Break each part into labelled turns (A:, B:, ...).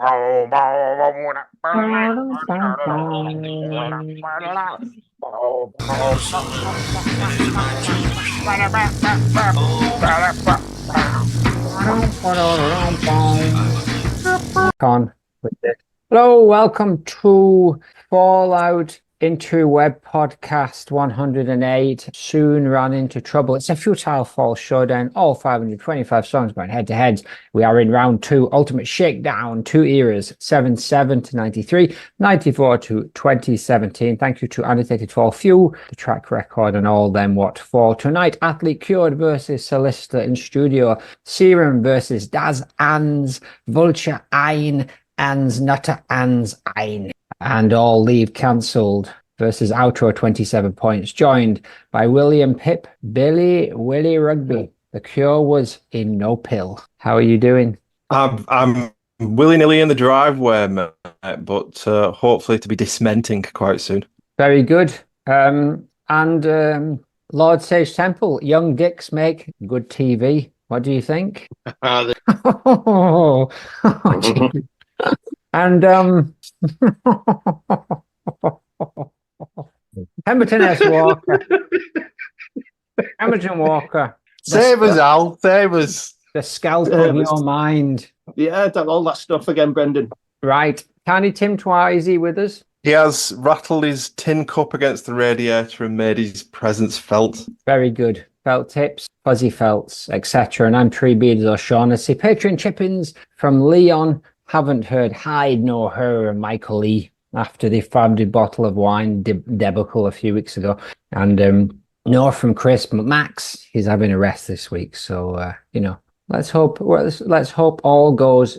A: On with this. Hello, welcome to Fallout Interweb Podcast 108. Soon ran into trouble. It's a futile fall showdown. All 525 songs going head to head. We are in round 2. Ultimate Shakedown. 2 eras: 77 to 93, 94 to 2017. Thank you to Annotated for Few, the track record and all them what for. Tonight, Athlete Cured versus Solicitor in Studio. Serum versus Daz Ans. Vulture Ein. Ans Nutter Ans Ein. And All Leave Cancelled versus Outro 27 points. Joined by William Pip, Billy, Willie Rugby. The Cure was in no pill. How are you doing?
B: I'm willy-nilly in the driveway, mate, but hopefully to be dismenting quite soon.
A: Very good. Lord Sage Temple, young dicks make good TV. What do you think? And Pemberton S. Walker. Pemberton Walker.
B: Save us, Al. Save us.
A: The scalp of your mind.
C: Yeah, all that stuff again, Brendan.
A: Right. Tiny Tim Twisey with us.
B: He has rattled his tin cup against the radiator and made his presence felt.
A: Very good. Felt tips, fuzzy felts, etc. And I'm Treebeards O'Shaughnessy. Patreon chippings from Leon. Haven't heard Hyde nor her and Michael E. after the founded bottle of wine debacle a few weeks ago. And nor from Chris, but Max, he's having a rest this week. So, let's hope all goes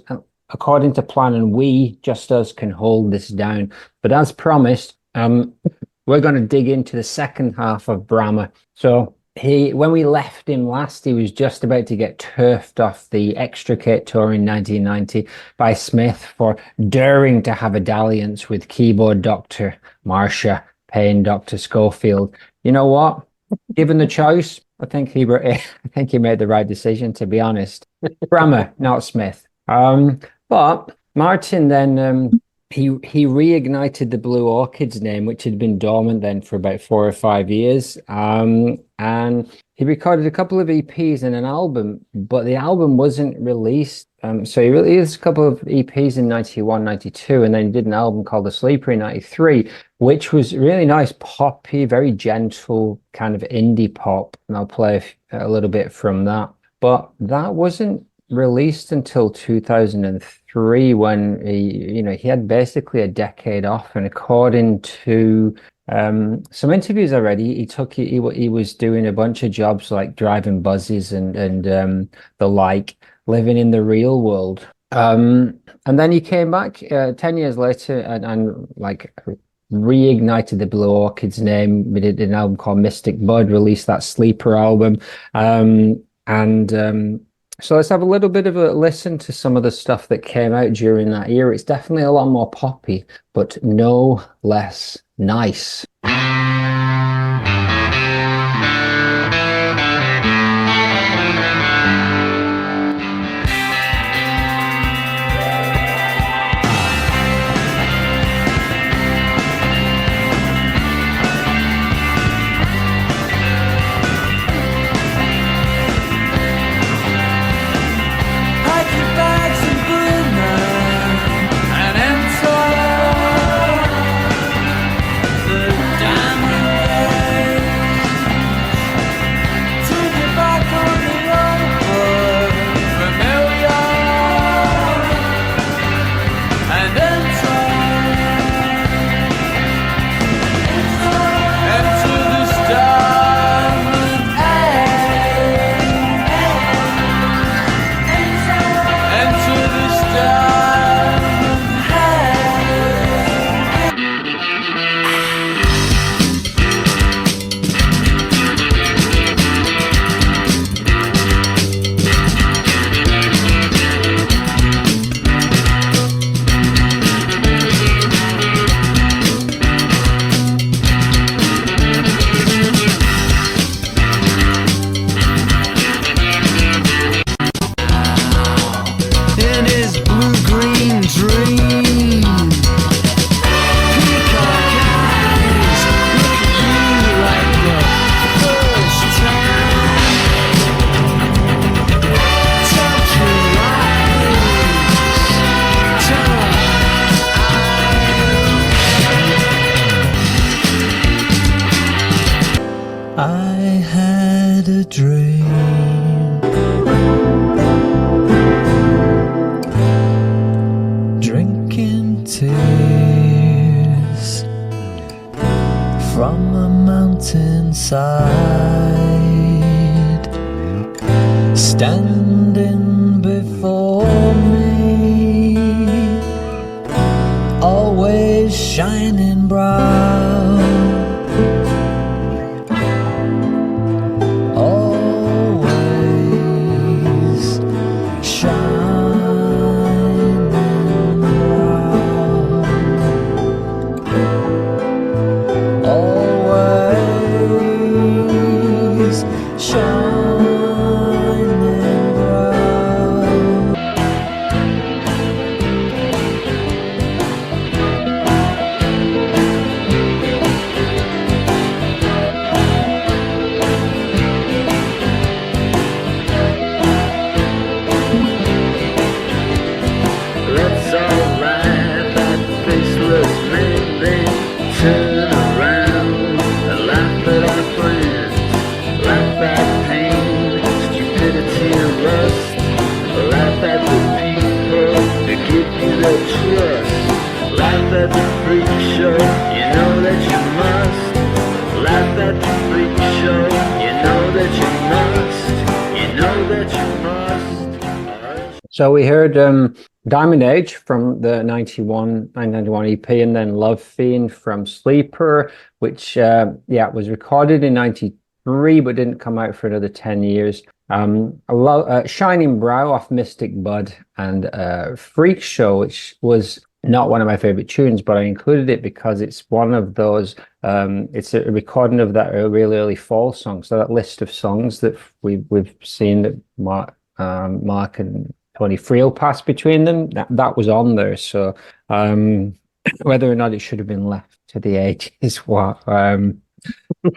A: according to plan and we, just us, can hold this down. But as promised, we're going to dig into the second half of M.Bramah. So when we left him last, he was just about to get turfed off the Extricate Tour in 1990 by Smith for daring to have a dalliance with keyboard Dr. Marsha Payne, Dr. Schofield. You know what? Given the choice, I think he made the right decision, to be honest. M.Bramah, not Smith. But Martin then he reignited the Blue Orchids name, which had been dormant then for about 4 or 5 years. And he recorded a couple of EPs and an album, but the album wasn't released. So he released a couple of EPs in 91, 92, and then he did an album called The Sleeper in 93, which was really nice, poppy, very gentle kind of indie pop. And I'll play a little bit from that. But that wasn't released until 2003, when he had basically a decade off. And according to some interviews already, he was doing a bunch of jobs like driving buses and the like, living in the real world. And then he came back 10 years later and reignited the Blue Orchids name. We did an album called Mystic Bud, released that Sleeper album. So let's have a little bit of a listen to some of the stuff that came out during that year. It's definitely a lot more poppy, but no less nice.
D: Down mountainside, standing before me, always shining bright, always shining bright, always shining bright.
E: Let's all laugh at the faceless men, then turn around and laugh at our plans, laugh at pain, stupidity and lust, laugh at the people who give you their trust, laugh at the freak show, you know that you must, laugh at the freak show, you know that you must, you know that you must.
A: So we heard Diamond Age from the 1991 EP, and then Love Fiend from Sleeper, which was recorded in 93 but didn't come out for another 10 years. Shining Brow off Mystic Bud, and Freak Show, which was not one of my favorite tunes, but I included it because it's one of those, it's a recording of that really early Fall song. So that list of songs that we've seen that Mark and Tony Friel passed between them, that was on there. So whether or not it should have been left to the age is what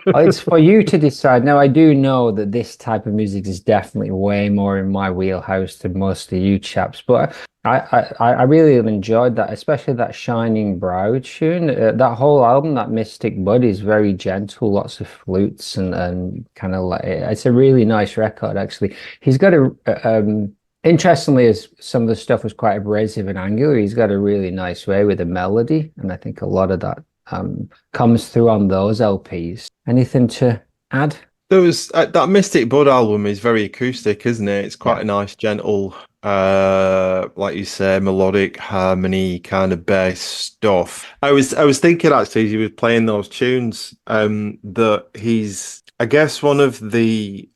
A: it's for you to decide. Now, I do know that this type of music is definitely way more in my wheelhouse than most of you chaps, but I really enjoyed that, especially that Shining Brow tune. That whole album, that Mystic Bud, is very gentle, lots of flutes and kind of like, it's a really nice record, actually. He's got interestingly, as some of the stuff was quite abrasive and angular, he's got a really nice way with the melody, and I think a lot of that comes through on those LPs. Anything to add?
B: There was that Mystic Bud album is very acoustic, isn't it? It's quite a nice, gentle, like you say, melodic harmony kind of bass stuff. I was thinking actually as you were playing those tunes, that he's, I guess, one of the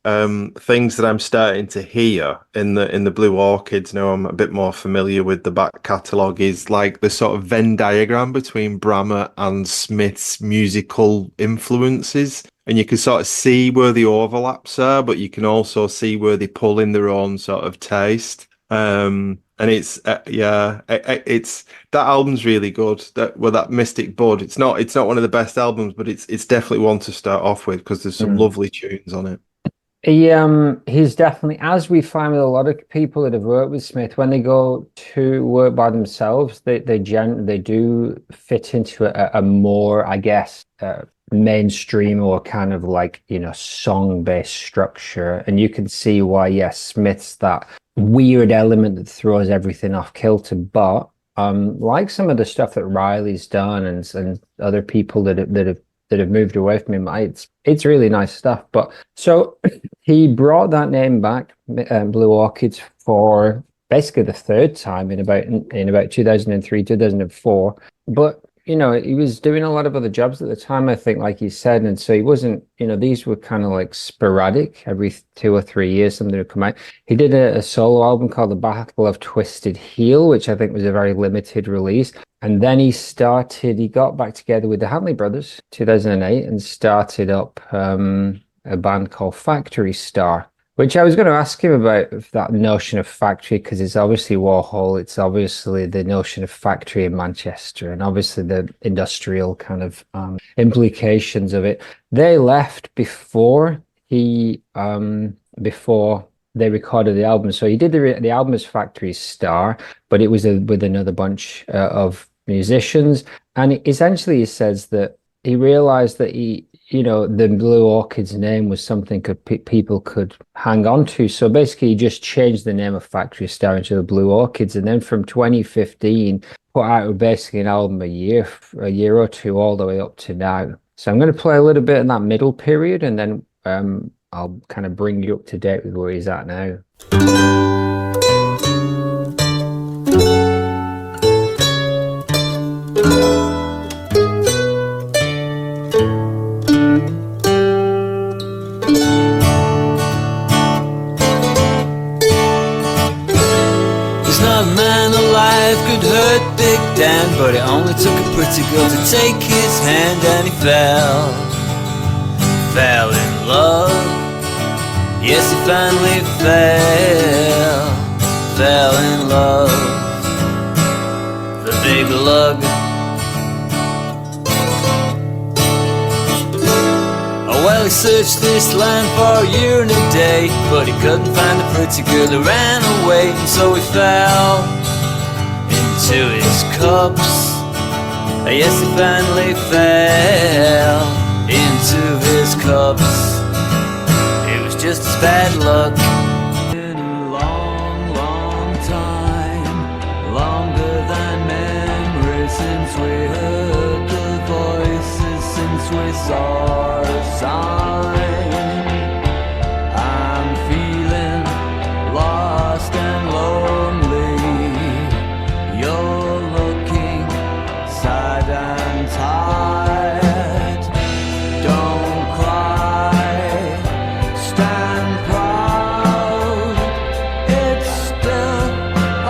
B: things that I'm starting to hear in the Blue Orchids now I'm a bit more familiar with the back catalogue is like the sort of Venn diagram between Bramah and Smith's musical influences. And you can sort of see where the overlaps are, but you can also see where they pull in their own sort of taste. And it's it's that album's really good. That Mystic Bud, it's not one of the best albums, but it's definitely one to start off with because there's some lovely tunes on it.
A: He's definitely, as we find with a lot of people that have worked with Smith, when they go to work by themselves, they do fit into a more, I guess, mainstream or kind of like, song-based structure. And you can see why, yes, Smith's that weird element that throws everything off kilter, but like some of the stuff that Riley's done and other people that have moved away from him, it's really nice stuff. But so he brought that name back, Blue Orchids, for basically the third time in about 2003, 2004. But he was doing a lot of other jobs at the time, I think, like you said, and so he wasn't, these were kind of like sporadic. Every 2 or 3 years something would come out. He did a solo album called The Battle of Twisted Heel, which I think was a very limited release. And then he got back together with the Hanley Brothers, 2008, and started up a band called Factory Star, which I was going to ask him about, that notion of factory, because it's obviously Warhol, it's obviously the notion of factory in Manchester, and obviously the industrial kind of implications of it. They left before they recorded the album. So he did the album as Factory Star, but it was with another bunch of musicians. And essentially he says that he realized that the Blue Orchids name was something people could hang on to. So basically he just changed the name of Factory Star into the Blue Orchids. And then from 2015, put out basically an album a year or two, all the way up to now. So I'm going to play a little bit in that middle period, and then I'll kind of bring you up to date with where he's at now.
D: There's not a man alive could hurt Big Dan, but it only took a pretty girl to take his hand, and he fell in love. Yes, he finally fell in love. The big lug. Oh, well, he searched this land for a year and a day, but he couldn't find a pretty girl who ran away, and so he fell into his cups. Yes, he finally fell into his cups. It was just his bad luck. Been a long, long time, longer than memory, since we heard the voices, since we saw a sign. I'm feeling lost and lonely. You're looking sad and tired. Don't cry, stand proud. It's still a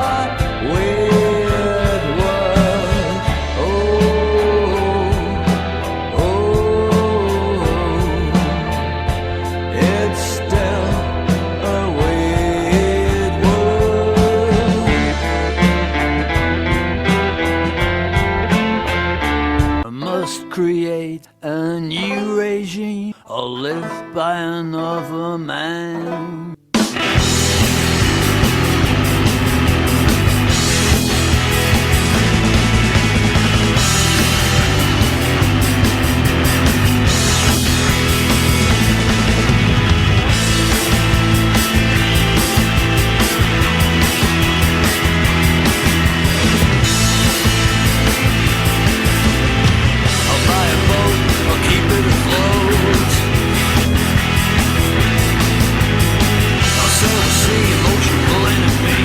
D: weird world. Oh, it's still a weird world. I must create a new regime or live by another man. I'll buy a boat, I'll keep it afloat. I'll sail the sea, emotion pulling at me.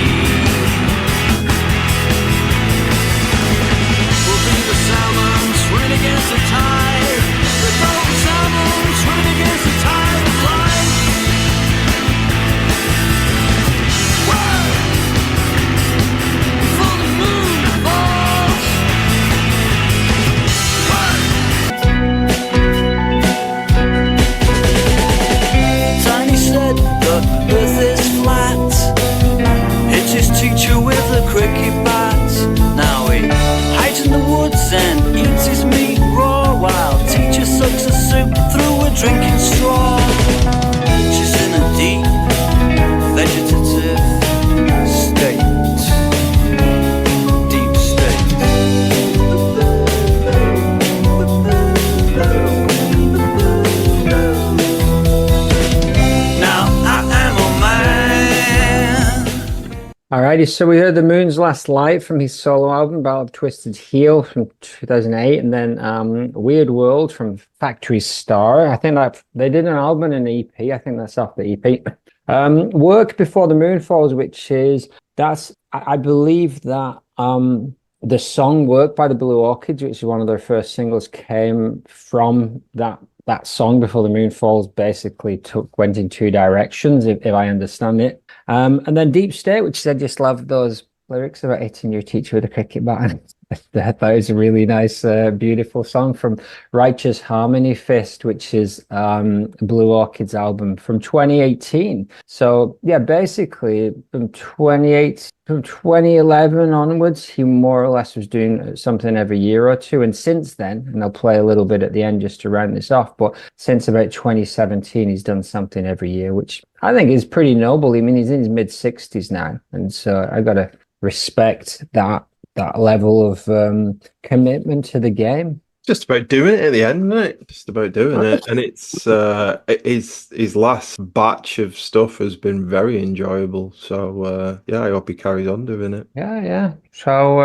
D: We'll be the salmon swimming against the tide. The golden salmon swimming against the tide of life. Whoa! Before the moon falls. Tiny said the earth is flat. Hit his teacher with a cricket bat. Now he hides in the woods and eats his meat raw, while teacher sucks a soup through a drinking straw. She's in a deep vegetative state. Deep state. Now I am a man.
A: Alrighty, so we heard The Moon's Last Light from his solo album, Battle of Twisted Heel from 2008, and then Weird World from Factory Star. I think that they did an album and an EP. I think that's off the EP. Work Before the Moon Falls, which is, I believe that the song Work by the Blue Orchids, which is one of their first singles, came from that song Before the Moon Falls. Basically went in two directions, if I understand it. And then Deep State, which I just love those lyrics about hitting your teacher with a cricket bat. That is a really nice, beautiful song from Righteous Harmony Fist, which is Blue Orchid's album from 2018. So yeah, basically from 2011 onwards, he more or less was doing something every year or two. And since then, and I'll play a little bit at the end just to round this off, but since about 2017, he's done something every year, which I think is pretty noble. I mean, he's in his mid-60s now. And so I got to respect that level of commitment to the game.
B: Just about doing it at the end, isn't it? Just about doing it. And it's his last batch of stuff has been very enjoyable. So yeah, I hope he carries on doing it.
A: Yeah. So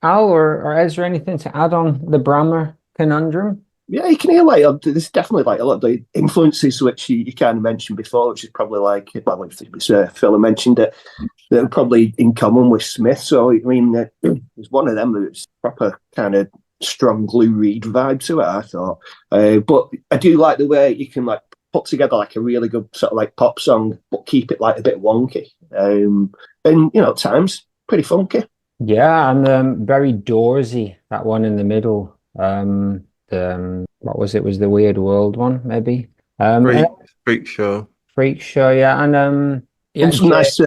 A: Al or is there anything to add on the M.Bramah conundrum?
C: Yeah, you can hear there's definitely like a lot of the influences which you kind of mentioned before, which is probably like, well, if Phil mentioned it, that are probably in common with Smith. So I mean, there's one of them that's proper kind of strong Lou Reed vibe to it, I thought. But I do like the way you can like put together like a really good sort of like pop song, but keep it like a bit wonky. And at times pretty funky.
A: Yeah, and very Doorsy, that one in the middle. What was it? Was the Weird World one, maybe?
B: Freak show.
A: Freak Show, yeah. And yeah,
C: some nice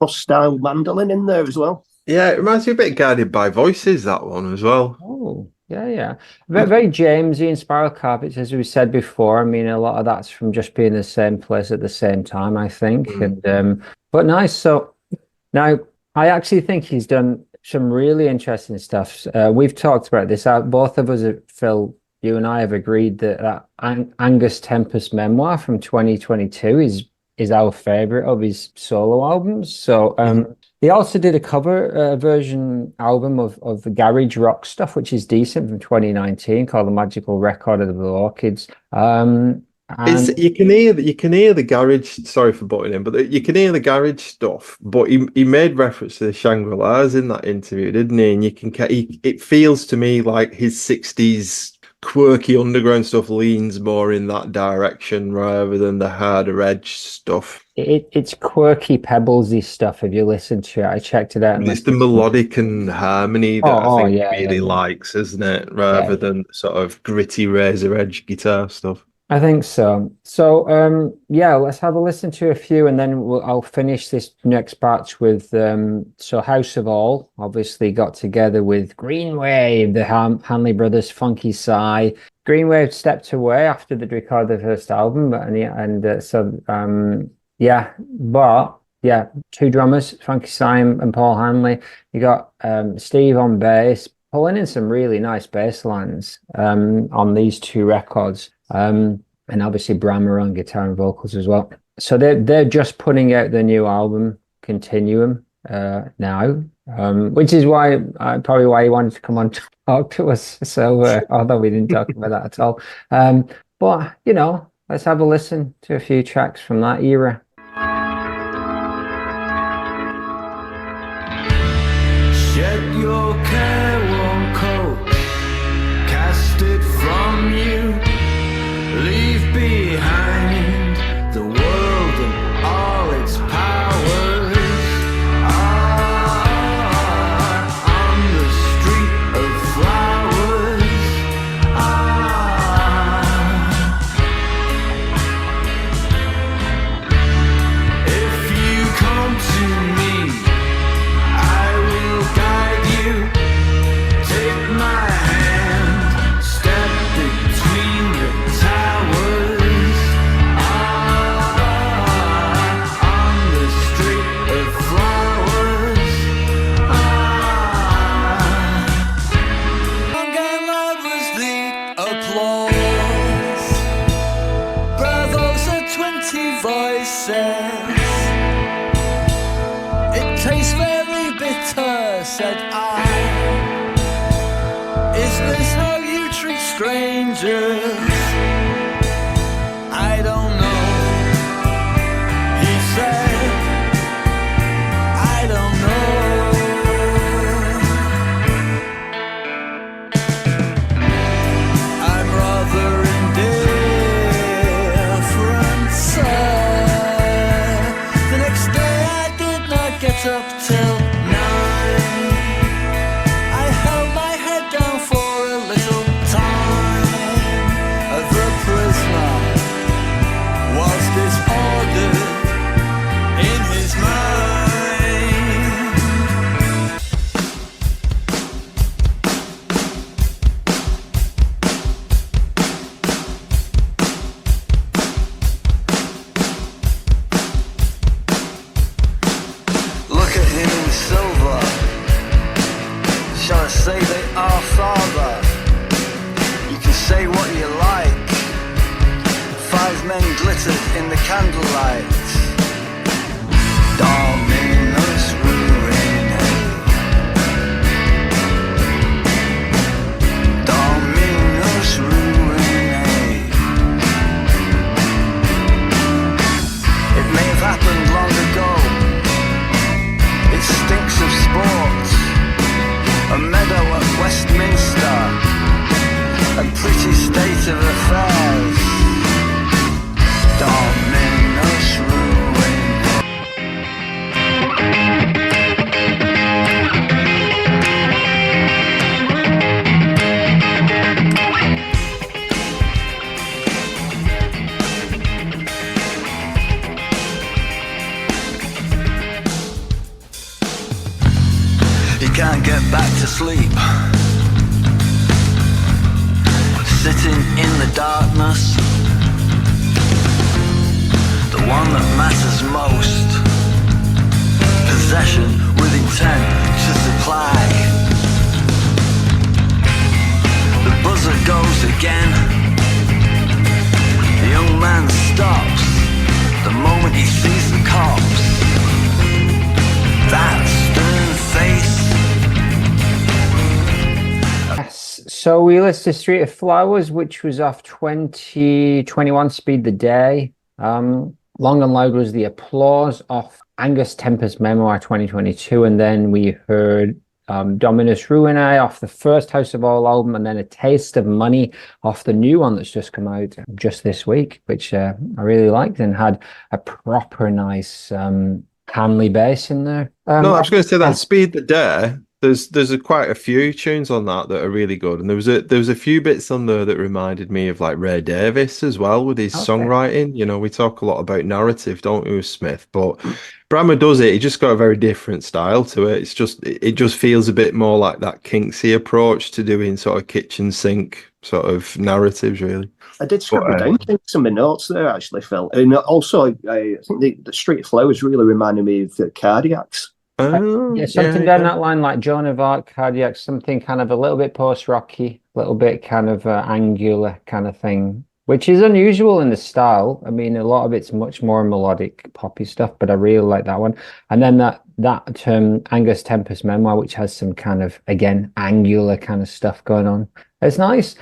C: style mandolin in there as well.
B: Yeah, it reminds me a bit of Guided by Voices, that one as well.
A: Oh, yeah. Very Jamesy and Spiral Carpets, as we said before. I mean, a lot of that's from just being in the same place at the same time, I think. And but nice. So now I actually think he's done some really interesting stuff. We've talked about this. Both of us, Phil, you and I have agreed that Angus Tempest memoir from 2022 is our favorite of his solo albums. So they also did a cover version album of the garage rock stuff, which is decent, from 2019, called The Magical Record of the Orchids.
B: You can hear the garage. Sorry for butting in, but you can hear the garage stuff. But he made reference to the Shangri-Las in that interview, didn't he? And it feels to me like his 60s quirky underground stuff leans more in that direction rather than the harder edge stuff.
A: It's quirky, pebblesy stuff. If you listen to it, I checked it out.
B: It's the melodic and harmony that I think he really likes, isn't it? Rather than sort of gritty razor edge guitar stuff.
A: I think so. So yeah, let's have a listen to a few, and then I'll finish this next batch with so House of All obviously got together with Green Wave, the Hanley Brothers Funky Sigh. Green Wave stepped away after they recorded the first album, two drummers, Funky Sigh and Paul Hanley. You got Steve on bass, pulling in some really nice bass lines on these two records. And obviously M.Bramah on guitar and vocals as well. So they're just putting out their new album Continuum now, which is probably why he wanted to come on to talk to us. So although we didn't talk about that at all, but let's have a listen to a few tracks from that era.
D: Shed your careworn coat, cast it from you. Leave behind the world and all its powers. On the street of flowers. If you come to me, I will guide you. Take my hand, step between the towers. On the street of flowers. And loud was the applause. Bravos are 20 voices. It tastes very bitter, said I. Is this how you treat strangers? I don't know, he said. I don't know. I'm rather indifferent, sir. The next day I did not get up till 9. I held my head down for a little time. of affairs don't mean us ruin. You can't get back to sleep, sitting in the darkness, the one that matters most, possession with intent to supply. The buzzer goes again, the young man stops the moment he sees the cops. That stern face.
A: Yes. So we listed Street of Flowers, which was off 2021 Speed the Day. Long and Loud was the Applause off Angus Tempest's Memoir 2022. And then we heard Dominus Ruinae off the first House of All album, and then A Taste of Money off the new one that's just come out just this week, which I really liked and had a proper nice Hanley bass in there.
B: No, I was going to say that Speed the Day. There's quite a few tunes on that are really good, and there was a few bits on there that reminded me of like Ray Davies as well with his songwriting. You know, we talk a lot about narrative, don't we, with Smith? But Bramah does it. He just got a very different style to it. It just feels a bit more like that Kinksy approach to doing sort of kitchen sink sort of narratives, really.
C: I did scribble down some of my notes there, actually, Phil. And also, I think the Street of Flowers really reminded me of the Cardiacs.
A: Yeah, something down that line, like Joan of Arc, Cardiac, something kind of a little bit post-rocky, a little bit kind of angular kind of thing, which is unusual in the style. I mean, a lot of it's much more melodic, poppy stuff, but I really like that one. And then that Angus Tempest Memoir, which has some kind of, again, angular kind of stuff going on. It's nice.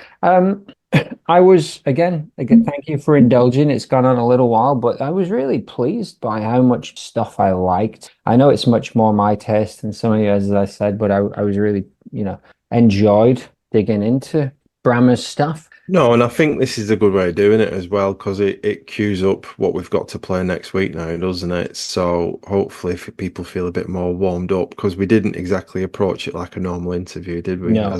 A: I was, again, thank you for indulging. It's gone on a little while, but I was really pleased by how much stuff I liked. I know it's much more my taste than some of you, as I said, but I was really, enjoyed digging into Bramah's stuff.
B: No, and I think this is a good way of doing it as well, because it cues up what we've got to play next week now, doesn't it? So hopefully if people feel a bit more warmed up, because we didn't exactly approach it like a normal interview, did we?
A: No,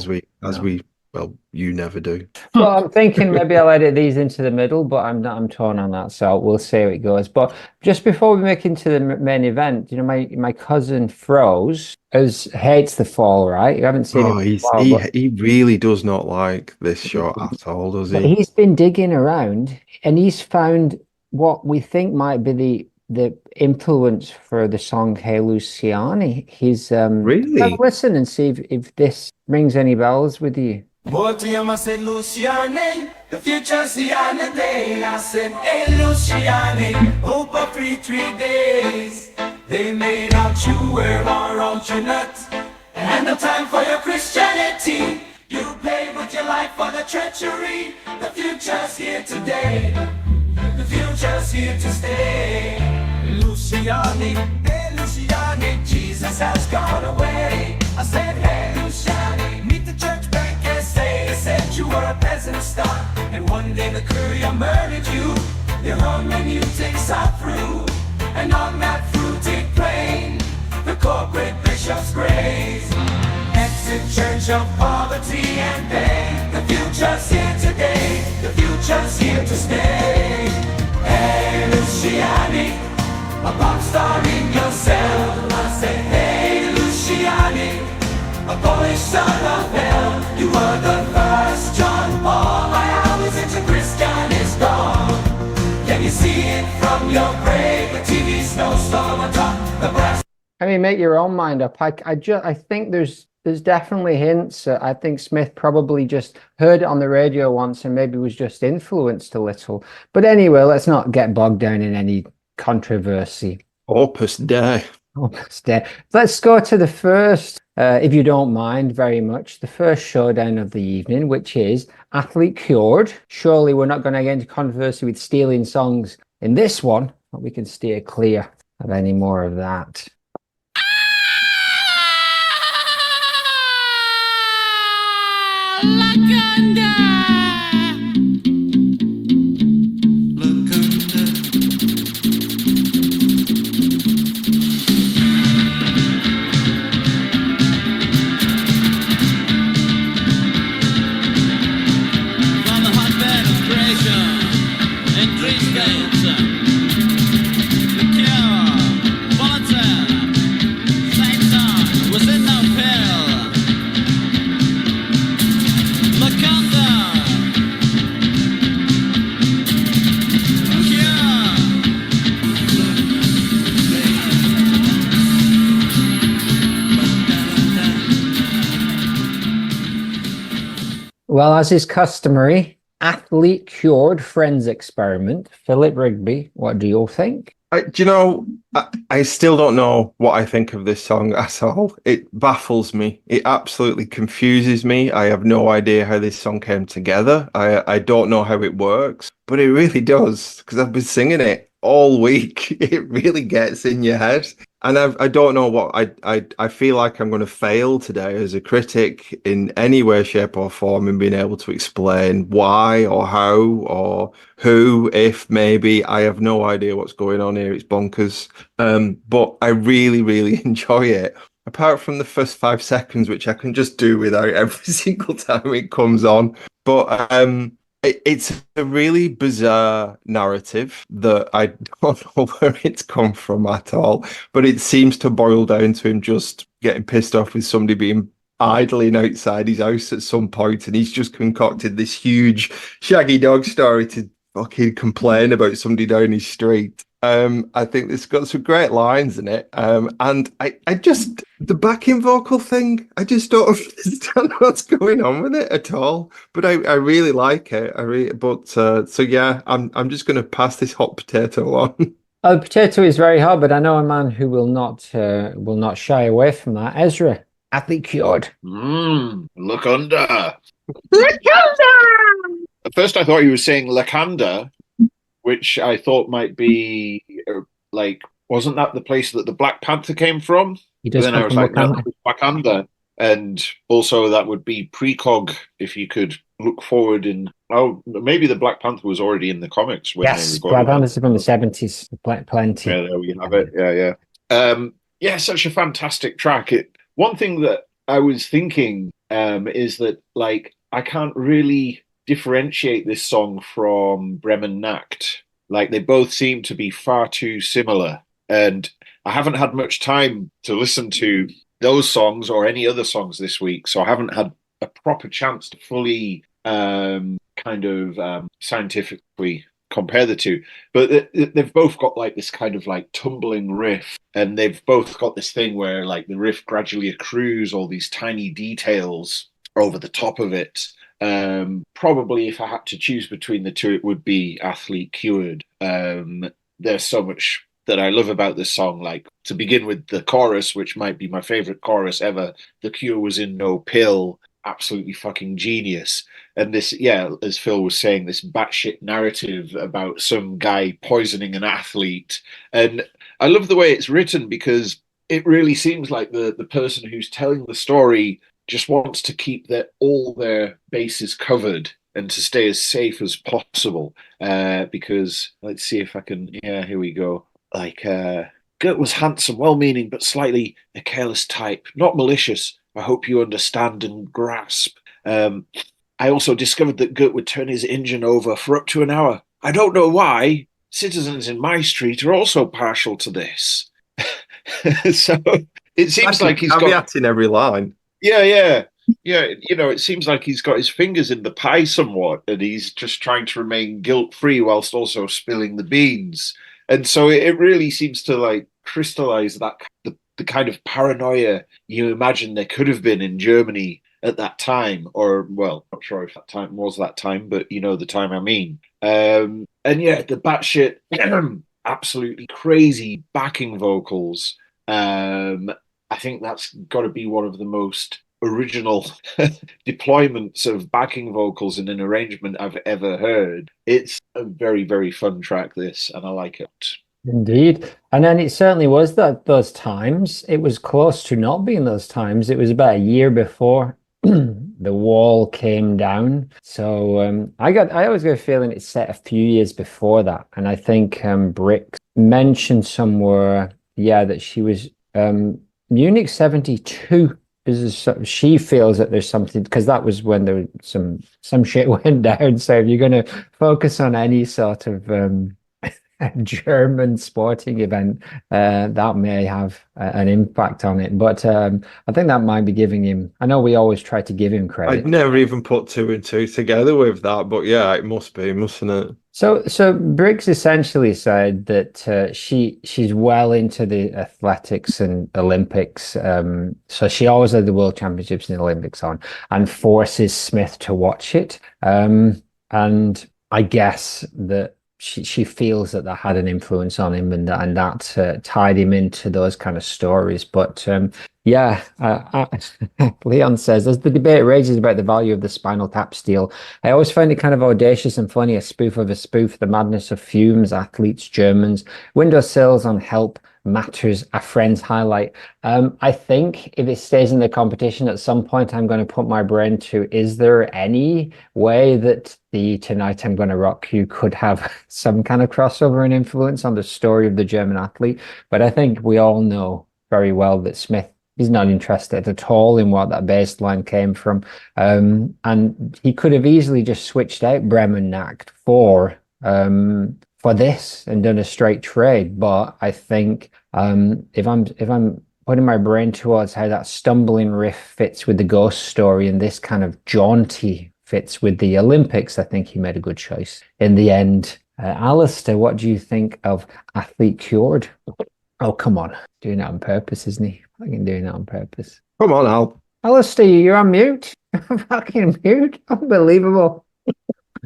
B: Well, you never do.
A: Well, I'm thinking maybe I'll edit these into the middle, but I'm torn on that, so we'll see how it goes. But just before we make into the main event, my cousin Froze hates the Fall, right? You haven't seen it.
B: He really does not like this show at all, does he?
A: He's been digging around and he's found what we think might be the influence for the song Hey Luciani. He's
B: really
A: listen and see if this rings any bells with you.
F: I said, Luciani, the future's here on the day. I said, hey, Luciani, hope for 3 days. They made out you were more alternate, and no time for your Christianity. You played with your life for the treachery. The future's here today. The future's here to stay. Luciani, hey, Luciani, Jesus has gone away. I said, hey, Luciani, meet the church bank. They said you were a peasant star, and one day the courier murdered you. They hung and you takes out fruit, and on that fruited plain, the corporate bishop's grace. Exit church of poverty and pain. The future's here today. The future's here to stay. Hey, Luciani, a pop star in your cell. I said, hey, Luciani, a Polish son of hell. You were the first John Paul. My hours into Christian is gone. Can you see it from your grave? The TV snowstorm atop the brass.
A: I mean, make your own mind up. I think there's definitely hints. I think Smith probably just heard it on the radio once and maybe was just influenced a little. But anyway, let's not get bogged down in any controversy.
B: Opus Dei.
A: Let's go to the first, if you don't mind very much, the first showdown of the evening, which is Athlete Cured. Surely we're not going to get into controversy with stealing songs in this one, but we can steer clear of any more of that. Well, as is customary, athlete cured friends experiment. Philip Rigby, what do you think?
B: Do you know, I still don't know what I think of this song at all. It baffles me. It absolutely confuses me. I have no idea how this song came together. I don't know how it works, but it really does because I've been singing it all week. It really gets in your head. And I don't know what I feel like I'm going to fail today as a critic in any way, shape, or form in being able to explain why or how or who, if maybe. I have no idea what's going on here. It's bonkers. But I really, really enjoy it. Apart from the first 5 seconds, which I can just do without every single time it comes on. But it's a really bizarre narrative that I don't know where it's come from at all, but it seems to boil down to him just getting pissed off with somebody being idling outside his house at some point, and he's just concocted this huge shaggy dog story to fucking complain about somebody down his street. I think it's got some great lines in it. And I just, the backing vocal thing, I just don't understand what's going on with it at all. But I really like it. So yeah, I'm just going to pass this hot potato on.
A: Oh, the potato is very hot, but I know a man who will not shy away from that. Ezra, athlete cured.
G: Look under. At first, I thought you were saying Lakanda, which I thought might be wasn't that the place that the Black Panther came from?
A: He does
G: But then I
A: come
G: was
A: from
G: like, no,
A: Wakanda.
G: Wakanda. And also that would be precog if you could look forward maybe the Black Panther was already in the comics when
A: Yes,
G: they
A: Black
G: recorded
A: Panther's from the 70s. Plenty.
G: Yeah, there we have it. Yeah. Such a fantastic track. One thing that I was thinking is that I can't really differentiate this song from Bremen Nacht. They both seem to be far too similar. And I haven't had much time to listen to those songs or any other songs this week, so I haven't had a proper chance to fully scientifically compare the two. But they've both got this kind of tumbling riff, and they've both got this thing where the riff gradually accrues all these tiny details over the top of it. Probably if I had to choose between the two, it would be Athlete Cured. There's so much that I love about this song, to begin with the chorus, which might be my favorite chorus ever. The cure was in no pill. Absolutely fucking genius. And this, as Phil was saying, this batshit narrative about some guy poisoning an athlete. And I love the way it's written because it really seems like the person who's telling the story just wants to keep all their bases covered and to stay as safe as possible. Because let's see if I can. Yeah, here we go. Gert was handsome, well-meaning, but slightly a careless type, not malicious. I hope you understand and grasp. I also discovered that Gert would turn his engine over for up to an hour. I don't know why. Citizens in my street are also partial to this. So it seems like he's got
B: in every line.
G: Yeah. It seems like he's got his fingers in the pie somewhat, and he's just trying to remain guilt-free whilst also spilling the beans. And so it really seems to crystallize the kind of paranoia you imagine there could have been in Germany at that time, or not sure if that time was that time, but the time I mean. And yeah, the batshit absolutely crazy backing vocals. I think that's got to be one of the most original deployments of backing vocals in an arrangement I've ever heard. It's a very, very fun track, this, and I like it.
A: Indeed. And then it certainly was those times. It was close to not being those times. It was about a year before the wall came down. So I always get a feeling it's set a few years before that. And I think Brick mentioned somewhere, that she was Munich 72. She feels that there's something, because that was when there was some shit went down. So if you're going to focus on any sort of German sporting event, that may have an impact on it. But I think that might be giving him. I know we always try to give him credit.
B: I'd never even put two and two together with that, but yeah, it must be, mustn't it?
A: So Briggs essentially said that she's well into the athletics and Olympics. So she always had the World Championships and the Olympics on, and forces Smith to watch it. And I guess that she feels that had an influence on him, and that tied him into those kind of stories. But yeah, Leon says, as the debate rages about the value of the Spinal Tap steel, I always find it kind of audacious and funny, a spoof of a spoof, the madness of fumes, athletes, Germans, windowsills on help matters, a friend's highlight. I think if it stays in the competition, at some point I'm going to put my brain to, is there any way that the Tonight I'm Gonna Rock You could have some kind of crossover and influence on the story of the German athlete? But I think we all know very well that Smith is not interested at all in what that bass line came from. And he could have easily just switched out Bremen Nacht for this and done a straight trade. But I think if I'm putting my brain towards how that stumbling riff fits with the Ghost story and this kind of jaunty fits with the Olympics, I think he made a good choice in the end. Alistair, what do you think of Athlete Cured? Oh, come on. Doing it on purpose, isn't he? Fucking doing it on purpose.
B: Come on, Al.
A: Alistair, you're on mute. Fucking mute. Unbelievable.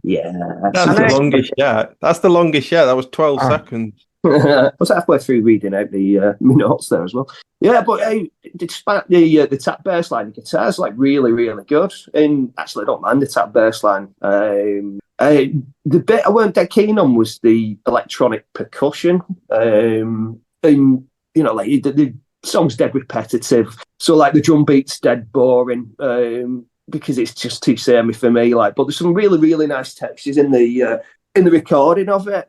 C: Yeah.
B: That's the longest yet. That's the longest yet. That was 12 seconds.
C: I was halfway through reading out the notes there as well. Yeah, but despite the Tap-Bass line, the guitar's like really, really good. And actually, I don't mind the Tap-Bass line. The bit I weren't that keen on was the electronic percussion. And you know, like the song's dead repetitive, so like the drum beat's dead boring. Because it's just too samey for me. Like, but there's some really, really nice textures in the recording of it.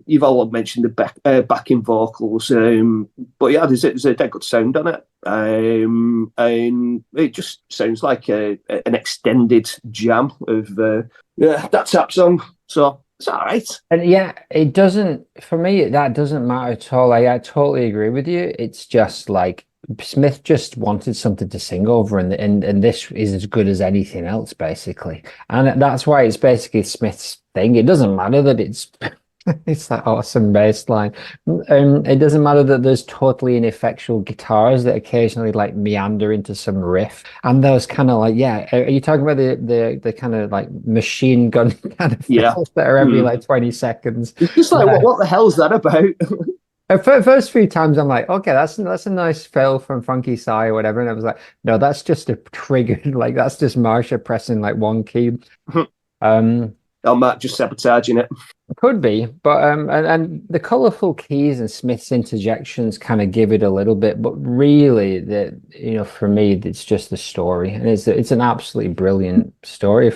C: You've all mentioned the backing vocals, but yeah, there's a dead good sound on it, and it just sounds like an extended jam of that Tap song. So it's all right.
A: And yeah, it doesn't, for me, that doesn't matter at all. I totally agree with you. It's just like Smith just wanted something to sing over, and this is as good as anything else, basically. And that's why it's basically Smith's thing. It doesn't matter that it's that awesome bass line. It doesn't matter that there's totally ineffectual guitars that occasionally like meander into some riff, and those kind of like, yeah, are you talking about the kind of like machine gun kind of fills that are every like 20 seconds?
C: It's just like, what the hell's that about?
A: First few times I'm like, okay, that's a nice fill from Funky Psy or whatever, and I was like, no, that's just a triggered, like that's just Marsha pressing like one key.
C: Or Matt just sabotaging it.
A: Could be, but and the colourful keys and Smith's interjections kind of give it a little bit, but really, for me, it's just the story, and it's an absolutely brilliant story.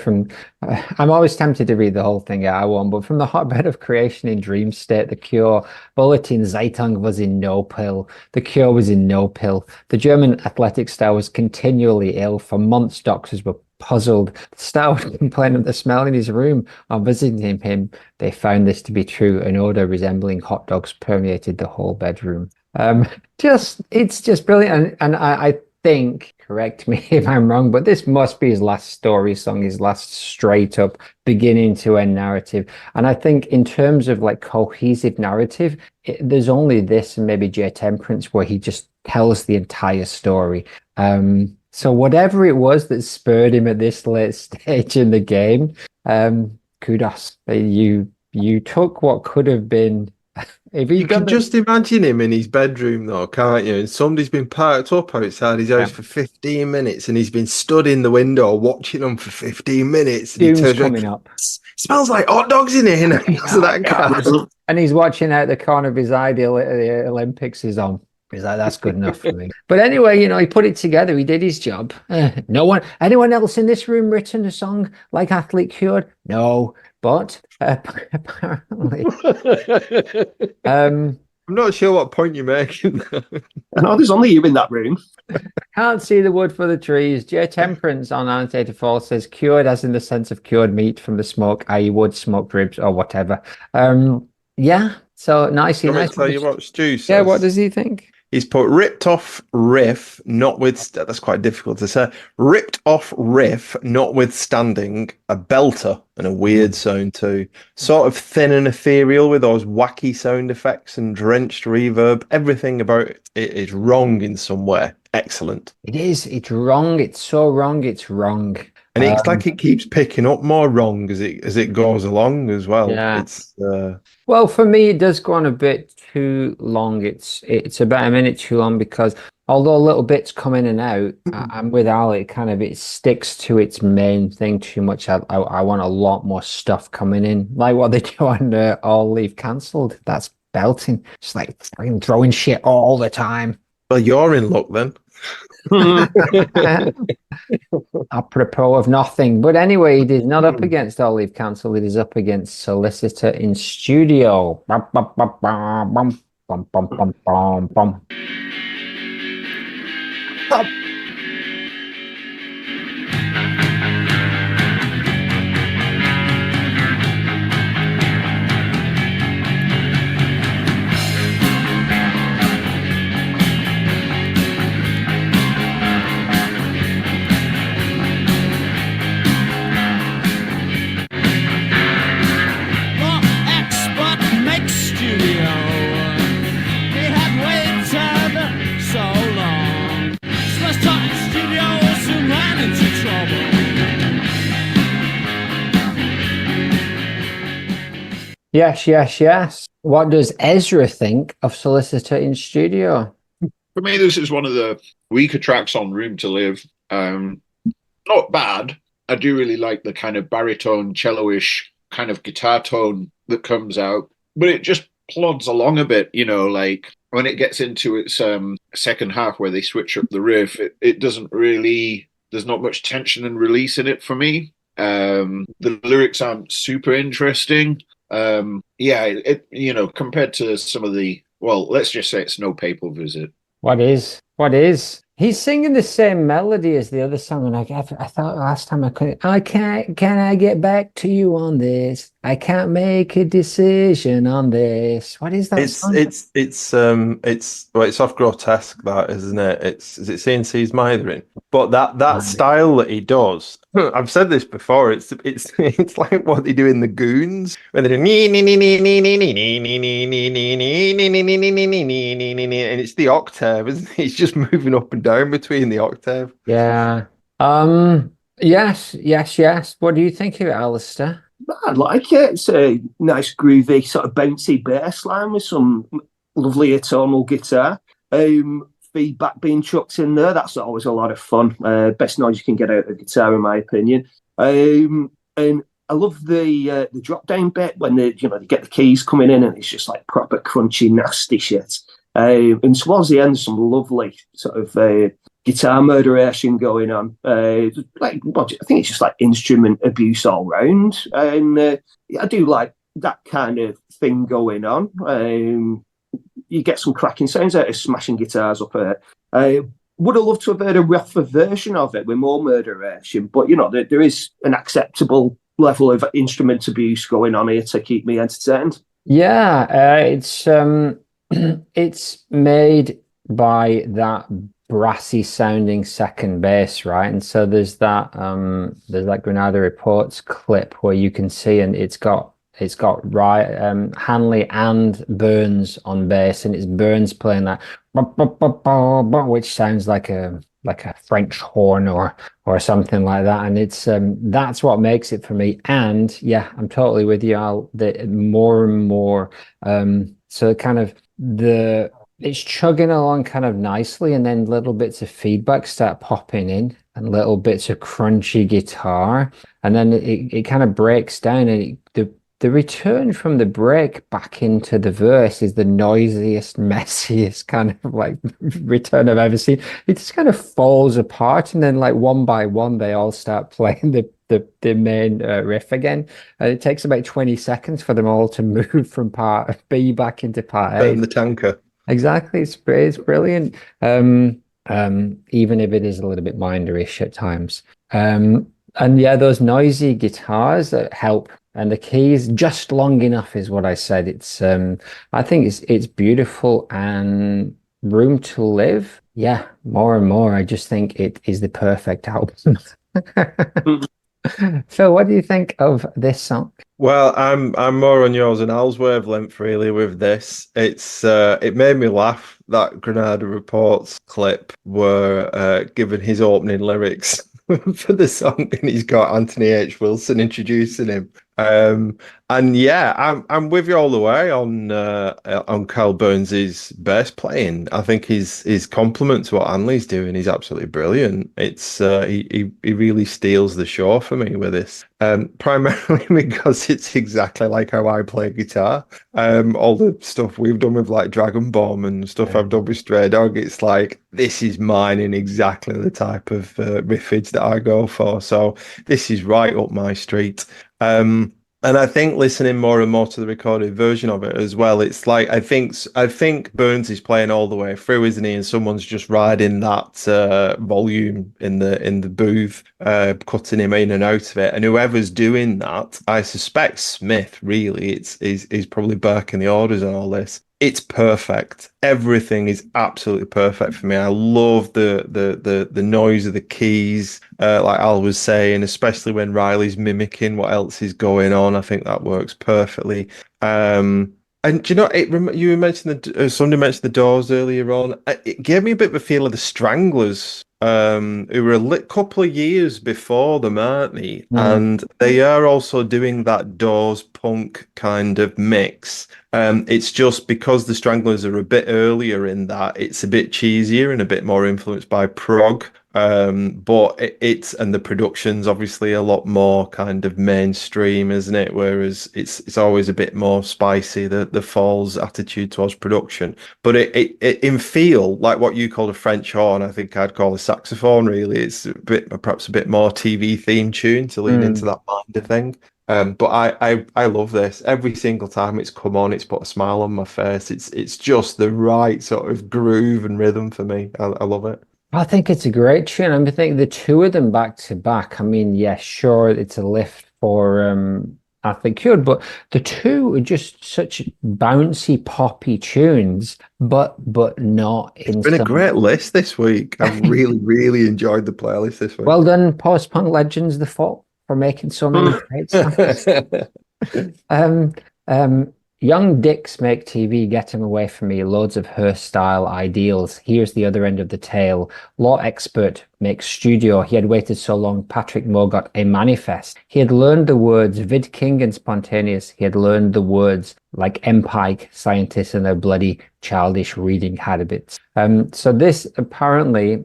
A: I'm always tempted to read the whole thing out, I won't, but from the hotbed of creation in Dream State, The Cure, Bulletin Zeitung was in no pill, The Cure was in no pill. The German athletic star was continually ill. For months, doctors were puzzled. The star would complain of the smell in his room. On visiting him, they found this to be true. An odor resembling hot dogs permeated the whole bedroom. It's just brilliant. And I think, correct me if I'm wrong, but this must be his last story song, his last straight up beginning to end narrative. And I think in terms of like cohesive narrative, there's only this and maybe J Temperance where he just tells the entire story. So whatever it was that spurred him at this late stage in the game, kudos. You took what could have been.
B: You can just imagine him in his bedroom, though, can't you? And somebody's been parked up outside his house for 15 minutes, and he's been stood in the window watching them for 15 minutes. And he turns
A: coming up.
B: Smells like hot dogs in here now. So that guy.
A: And he's watching out the corner of his eye. The Olympics is on. He's like, that's good enough for me. But anyway, he put it together. He did his job. Anyone else in this room written a song like Athlete Cured? No, but apparently.
B: I'm not sure what point you're making.
C: I know there's only you in that room.
A: Can't see the wood for the trees. J Temperance on Annotated Fall says cured as in the sense of cured meat from the smoke, i.e. wood, smoked ribs, or whatever. Yeah. So nicey,
B: Let me
A: nice.
B: tell you what Stu
A: Yeah, what
B: says.
A: does he think?
B: He's put ripped off riff, that's quite difficult to say. Ripped off riff, notwithstanding a belter and a weird sound too. Sort of thin and ethereal with those wacky sound effects and drenched reverb. Everything about it is wrong in some way. Excellent.
A: It is. It's wrong. It's so wrong. It's wrong.
B: And it's like it keeps picking up more wrong as it goes along as well.
A: Yeah.
B: It's
A: Well, for me, it does go on a bit too long. It's about a minute too long because although little bits come in and out, I'm with Al. It sticks to its main thing too much. I want a lot more stuff coming in, like what they do on All Leave Cancelled. That's belting. It's like fucking throwing shit all the time.
B: well, you're in luck then.
A: Apropos of nothing. But anyway, it is not up against All Leave Cancelled. It is up against Solicitor in Studio. Bum, bum, bum, bum, bum, bum, bum, bum, bum, bum.
F: Expert mix studio. They had waited so long. Solicitor in studio soon ran into trouble.
A: Yes, yes, yes. What does Ezra think of Solicitor in Studio?
G: For me, this is one of the weaker tracks on Room to Live. Not bad. I do really like the kind of baritone, cello-ish kind of guitar tone that comes out, but it just plods along a bit, like when it gets into its second half where they switch up the riff, it doesn't really, there's not much tension and release in it for me. The lyrics aren't super interesting. Compared to some of the, well, let's just say it's no papal visit.
A: What is? He's singing the same melody as the other song, and I thought last time can I get back to you on this? I can't make a decision on this. What is that song?
B: It's off Grotesque, that, isn't it? Is it CNC's Mithering? But that style that he does, I've said this before, it's like what they do in the Goons, when they do and it's the octave, isn't it? It's just moving up and down between the octave.
A: Yeah. Yes. What do you think of it, Alistair?
C: I like it. It's a nice, groovy, sort of bouncy bass line with some lovely atonal guitar. Feedback being chucked in there, that's always a lot of fun. Best noise you can get out of a guitar, in my opinion. And I love the drop down bit when they get the keys coming in and it's just like proper crunchy, nasty shit. And towards the end, some lovely sort of guitar murderation going on. I think it's just like instrument abuse all round. And I do like that kind of thing going on. You get some cracking sounds out of smashing guitars up there. Would have loved to have heard a rougher version of it with more murderation, but there is an acceptable level of instrument abuse going on here to keep me entertained.
A: Yeah, it's made by that brassy sounding second bass, right? And so there's that Granada Reports clip where you can see, and it's got Hanley and Burns on bass, and it's Burns playing that, which sounds like a French horn or something like that, and it's that's what makes it for me. And yeah, I'm totally with you, Al. The more and more, so kind of it's chugging along kind of nicely, and then little bits of feedback start popping in, and little bits of crunchy guitar, and then it kind of breaks down, and the return from the break back into the verse is the noisiest, messiest kind of like return I've ever seen. It just kind of falls apart, and then like one by one they all start playing the main riff again, and it takes about 20 seconds for them all to move from part B back into part A.
B: Burn the tanker.
A: Exactly, it's brilliant. Even if it is a little bit minderish at times. And yeah, those noisy guitars that help And the keys just long enough is what I said. It's I think it's beautiful and Room to Live. Yeah, more and more. I just think it is the perfect album. Phil, what do you think of this song?
B: Well, I'm more on yours and Al's wavelength really with this. It made me laugh that Granada Reports clip where given his opening lyrics for the song and he's got Anthony H. Wilson introducing him. And yeah, I'm with you all the way on Carl Burns's bass playing. I think his compliment to what Hanley's doing is absolutely brilliant. It's he really steals the show for me with this. Primarily because it's exactly like how I play guitar. All the stuff we've done with like Dragon Bomb and stuff I've done with Stray Dog, it's like this is mine in exactly the type of riffage that I go for. So this is right up my street. And I think listening more and more to the recorded version of it as well, it's like I think Burns is playing all the way through, isn't he? And someone's just riding that volume in the booth, cutting him in and out of it. And whoever's doing that, I suspect Smith really, is probably barking the orders on all this. It's perfect. Everything is absolutely perfect for me. I love the noise of the keys, like Al was saying, especially when Riley's mimicking what else is going on. I think that works perfectly. And do you know, you mentioned somebody mentioned the Doors earlier on. It gave me a bit of a feel of the Stranglers, who were a couple of years before them, aren't they? And they are also doing that Doors punk kind of mix. It's just because the Stranglers are a bit earlier in that, it's a bit cheesier and a bit more influenced by prog. But it's and the production's obviously a lot more kind of mainstream, isn't it? Whereas it's always a bit more spicy, the F.A.L.L.O.U.T.P.O.D.C.A.S.T attitude towards production. But it in feel like what you call a French horn, I think I'd call a saxophone. Really, it's perhaps a bit more TV theme tune to lean into that kind of thing. But I love this. Every single time it's come on, it's put a smile on my face. It's just the right sort of groove and rhythm for me. I love it.
A: I think it's a great tune. I think the two of them back to back. I mean, yeah, sure, it's a lift for F.A.L.L.O.U.T.P.O.D.C.A.S.T, but the two are just such bouncy, poppy tunes, but not in.
B: It's been a great list this week. I've really enjoyed the playlist this week.
A: Well done, post-punk legends, The Fall, for making so many great songs. Young dicks make TV, get him away from me, loads of her style ideals. Here's the other end of the tale. Law expert makes studio. He had waited so long. Patrick Moore got a manifest. He had learned the words vid king and spontaneous. He had learned the words like M.Pike, scientists and their bloody childish reading habits. So this apparently,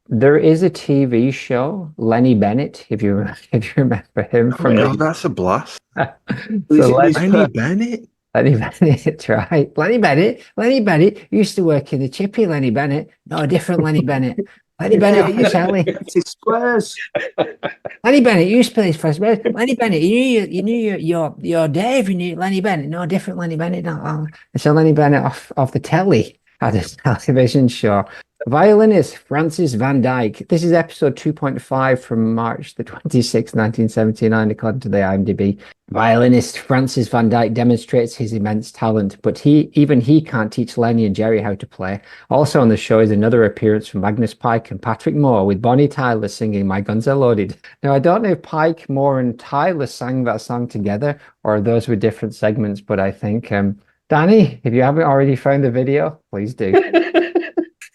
A: there is a TV show, Lenny Bennett, if you remember him from.
B: Oh, that's a blast.
A: Lenny
B: Bennett.
A: Lenny Bennett, right? Lenny Bennett used to work in the Chippy. Lenny Bennett, no, different Lenny Bennett. Lenny Bennett, you tell me.
C: It's Squares.
A: Lenny Bennett, you used to play this first. Lenny Bennett, you knew your Dave. You knew Lenny Bennett, no, different Lenny Bennett. No, it's a Lenny Bennett off the telly. Had a television show. Violinist Francis van Dyke. This is episode 2.5 from March the 26th, 1979, according to the IMDb. Violinist Francis van Dyke demonstrates his immense talent, but even he can't teach Lenny and Jerry how to play. Also on the show is another appearance from Magnus Pike and Patrick Moore, with Bonnie Tyler singing My Guns Are Loaded. Now, I don't know if Pike, Moore, and Tyler sang that song together, or those were different segments, but I think... Danny, if you haven't already found the video, please do.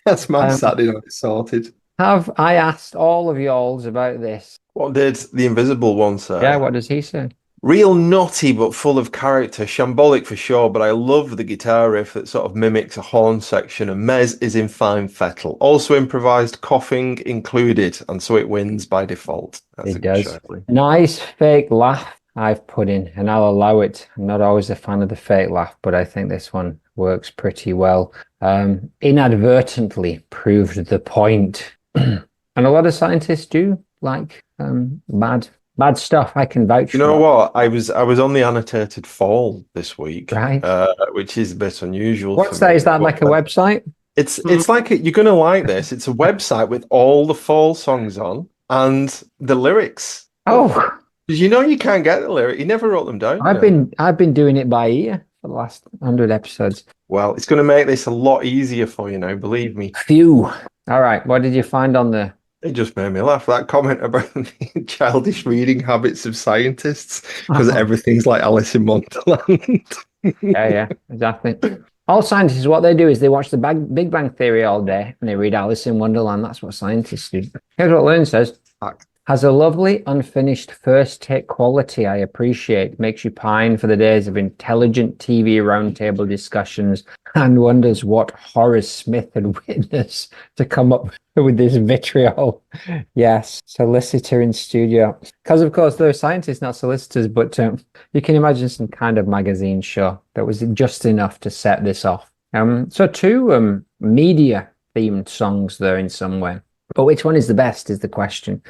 B: That's my Saturday night sorted.
A: Have I asked all of y'alls about this?
B: What did the Invisible one say?
A: Yeah, what does he say?
B: Real nutty but full of character, shambolic for sure, but I love the guitar riff that sort of mimics a horn section, and Mez is in fine fettle. Also improvised coughing included, and so it wins by default. That's
A: it does. Nice fake laugh I've put in, and I'll allow it. I'm not always a fan of the fake laugh, but I think this one works pretty well. Inadvertently proved the point. And a lot of scientists do like bad stuff. I can vouch for.
B: You know what? I was on the annotated Fall this week,
A: right?
B: Which is a bit unusual.
A: What's that? Is that like a website?
B: It's like you're gonna like this. It's a website with all the Fall songs on and the lyrics.
A: Oh,
B: Because you can't get the lyric. You never wrote them down.
A: I've been doing it by ear for the last 100 episodes.
B: Well, it's going to make this a lot easier for you now, believe me.
A: Phew. All right. What did you find on the?
B: It just made me laugh. That comment about the childish reading habits of scientists, because everything's like Alice in Wonderland.
A: Yeah, exactly. All scientists, what they do is they watch the Big Bang Theory all day and they read Alice in Wonderland. That's what scientists do. Here's what Learn says. Has a lovely, unfinished first take quality I appreciate. Makes you pine for the days of intelligent TV roundtable discussions and wonders what horrors Smith had witnessed to come up with this vitriol. Yes, solicitor in studio. Because, of course, they're scientists, not solicitors, but you can imagine some kind of magazine show that was just enough to set this off. So two media-themed songs there in some way. But which one is the best is the question.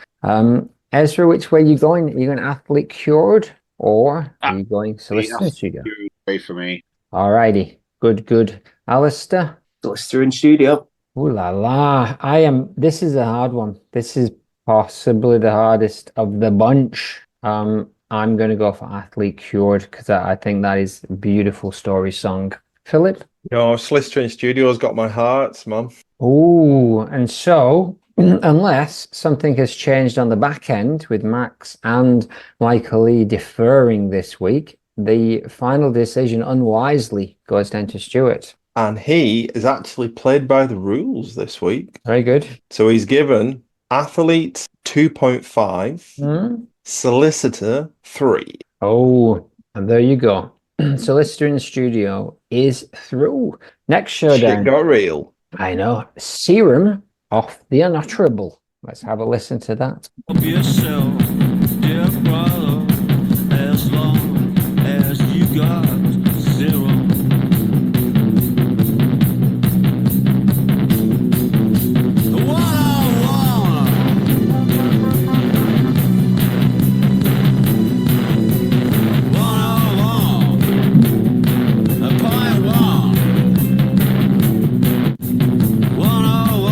A: Ezra, which way are you going? Are you going Athlete Cured or are you going Solicitor in Studio?
G: Way for me.
A: All righty. Good. Alistair?
C: Solicitor in Studio.
A: Ooh la la. This is a hard one. This is possibly the hardest of the bunch. I'm going to go for Athlete Cured because I think that is a beautiful story song. Philip?
B: No, Solicitor in Studio's got my heart, man.
A: Ooh, and so unless something has changed on the back end with Max and Michael Lee deferring this week, the final decision unwisely goes down to Stuart.
B: And he is actually played by the rules this week.
A: Very good.
B: So he's given Athlete 2.5, Solicitor 3.
A: Oh, and there you go. Solicitor in Studio is through. Next showdown.
B: Shit got real.
A: I know. Serum of the Unutterable. Let's have a listen to that.
D: Of yourself, dear brother, as long as you got zero. The 101. A pie one. 101.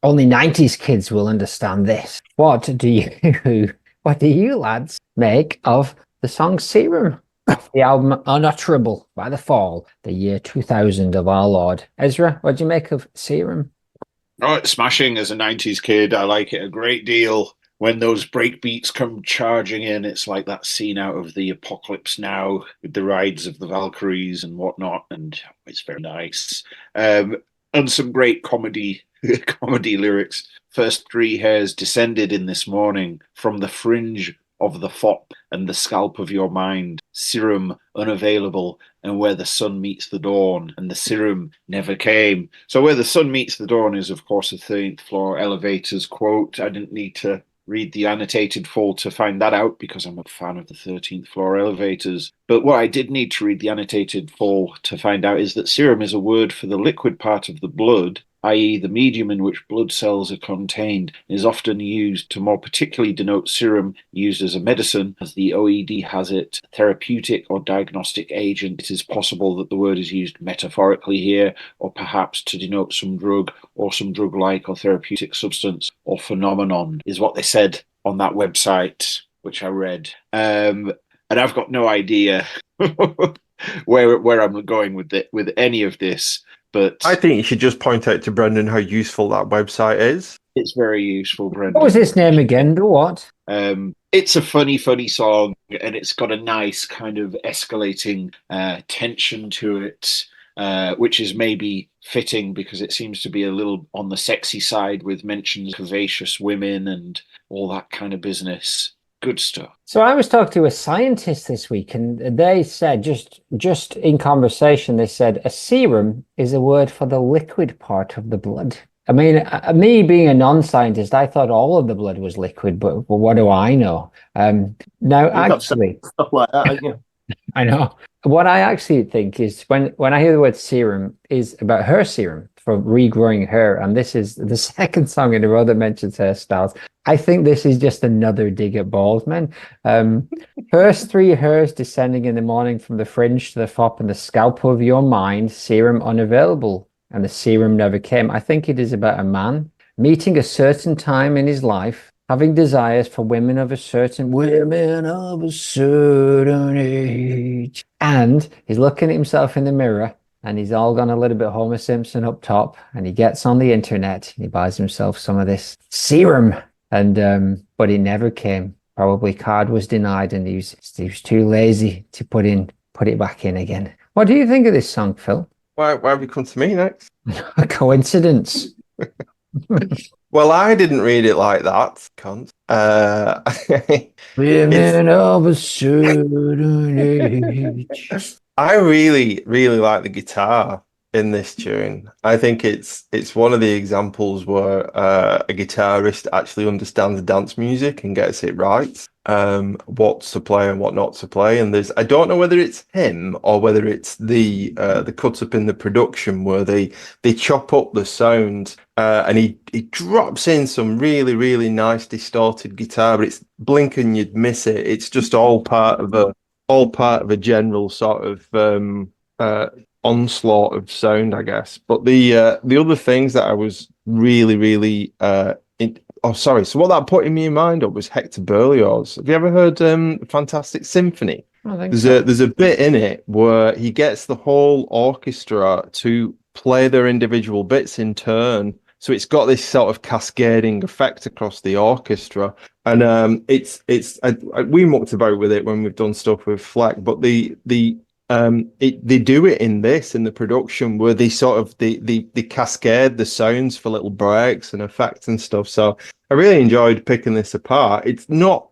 A: Only 90s kids will understand this. What do you lads make of the song Serum? The album Unutterable by The Fall, the year 2000 of our Lord. Ezra, what do you make of Serum?
G: Oh, it's smashing as a 90s kid. I like it a great deal. When those breakbeats come charging in, it's like that scene out of the Apocalypse Now with the rides of the Valkyries and whatnot, and it's very nice. And some great comedy lyrics. First 3 hairs descended in this morning from the fringe of the fop and the scalp of your mind. Serum unavailable, and where the sun meets the dawn, and the serum never came. So where the sun meets the dawn is, of course, a 13th floor elevators quote. I didn't need to read the annotated full to find that out because I'm a fan of the 13th floor elevators. But what I did need to read the annotated full to find out is that serum is a word for the liquid part of the blood, i.e. the medium in which blood cells are contained, is often used to more particularly denote serum used as a medicine, as the OED has it, therapeutic or diagnostic agent. It is possible that the word is used metaphorically here, or perhaps to denote some drug or some drug-like or therapeutic substance or phenomenon, is what they said on that website, which I read. And I've got no idea where I'm going with any of this. But
B: I think you should just point out to Brendan how useful that website is.
G: It's very useful, Brendan.
A: What was his name again? The what?
G: It's a funny song, and it's got a nice kind of escalating tension to it, which is maybe fitting because it seems to be a little on the sexy side with mentions of curvaceous women and all that kind of business. Good stuff.
A: So I was talking to a scientist this week, and they said, just in conversation, they said a serum is a word for the liquid part of the blood. I mean, me being a non-scientist, I thought all of the blood was liquid, but what do I know? Now, actually,
C: stuff like that, haven't you?
A: I know. What I actually think is when I hear the word serum is about her serum, for regrowing hair. And this is the second song in a row that mentions hairstyles. I think this is just another dig at bald men. First three hairs descending in the morning from the fringe to the fop and the scalp of your mind, serum unavailable. And the serum never came. I think it is about a man meeting a certain time in his life, having desires for women of a certain age. And he's looking at himself in the mirror and he's all gone a little bit Homer Simpson up top, and he gets on the internet and he buys himself some of this serum. And but it never came. Probably card was denied and he was too lazy to put it back in again. What do you think of this song, Phil?
B: Why have you come to me next?
A: A coincidence.
B: Well, I didn't read it like that, cunt.
A: Women of a certain age.
B: I really, really like the guitar in this tune. I think it's one of the examples where a guitarist actually understands dance music and gets it right. What to play and what not to play. And I don't know whether it's him or whether it's the cut up in the production where they chop up the sound and he drops in some really, really nice distorted guitar, but it's blink and you'd miss it. It's just all part of a general sort of onslaught of sound, I guess. But the other things that I was really, really so what that put in my mind up was Hector Berlioz. Have you ever heard Fantastic Symphony? There's a bit in it where he gets the whole orchestra to play their individual bits in turn. So it's got this sort of cascading effect across the orchestra. And we mucked about with it when we've done stuff with Fleck, but they do it in the production where they sort of they cascade the sounds for little breaks and effects and stuff. So I really enjoyed picking this apart. It's not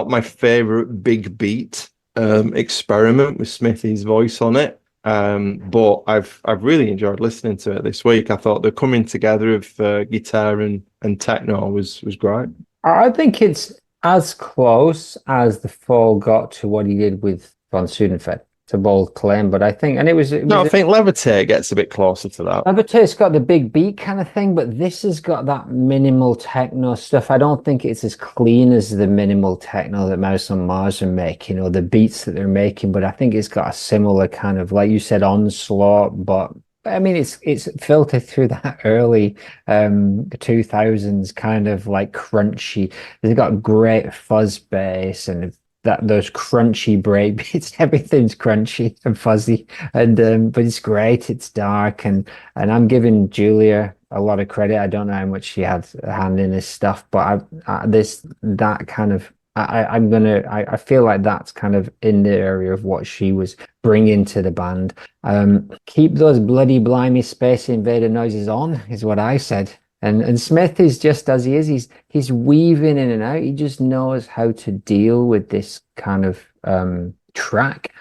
B: my favorite big beat experiment with Smithy's voice on it. But I've really enjoyed listening to it this week. I thought the coming together of guitar and techno was great.
A: I think it's as close as the Fall got to what he did with Von Sudenfeld. It's a bold claim, but I think, and it was.
B: I think Levitate gets a bit closer to that.
A: Levitate's got the big beat kind of thing, but this has got that minimal techno stuff. I don't think it's as clean as the minimal techno that Mouse on Mars are making, or the beats that they're making, but I think it's got a similar kind of, like you said, onslaught, but I mean, it's filtered through that early 2000s kind of like crunchy. They've got great fuzz bass and those crunchy breakbeats. Everything's crunchy and fuzzy, and but it's great. It's dark, and I'm giving Julia a lot of credit. I don't know how much she had a hand in this stuff, but I feel like that's kind of in the area of what she was bringing to the band. Keep those bloody blimey Space Invader noises on is what I said. And Smith is just as he is. He's weaving in and out. He just knows how to deal with this kind of track.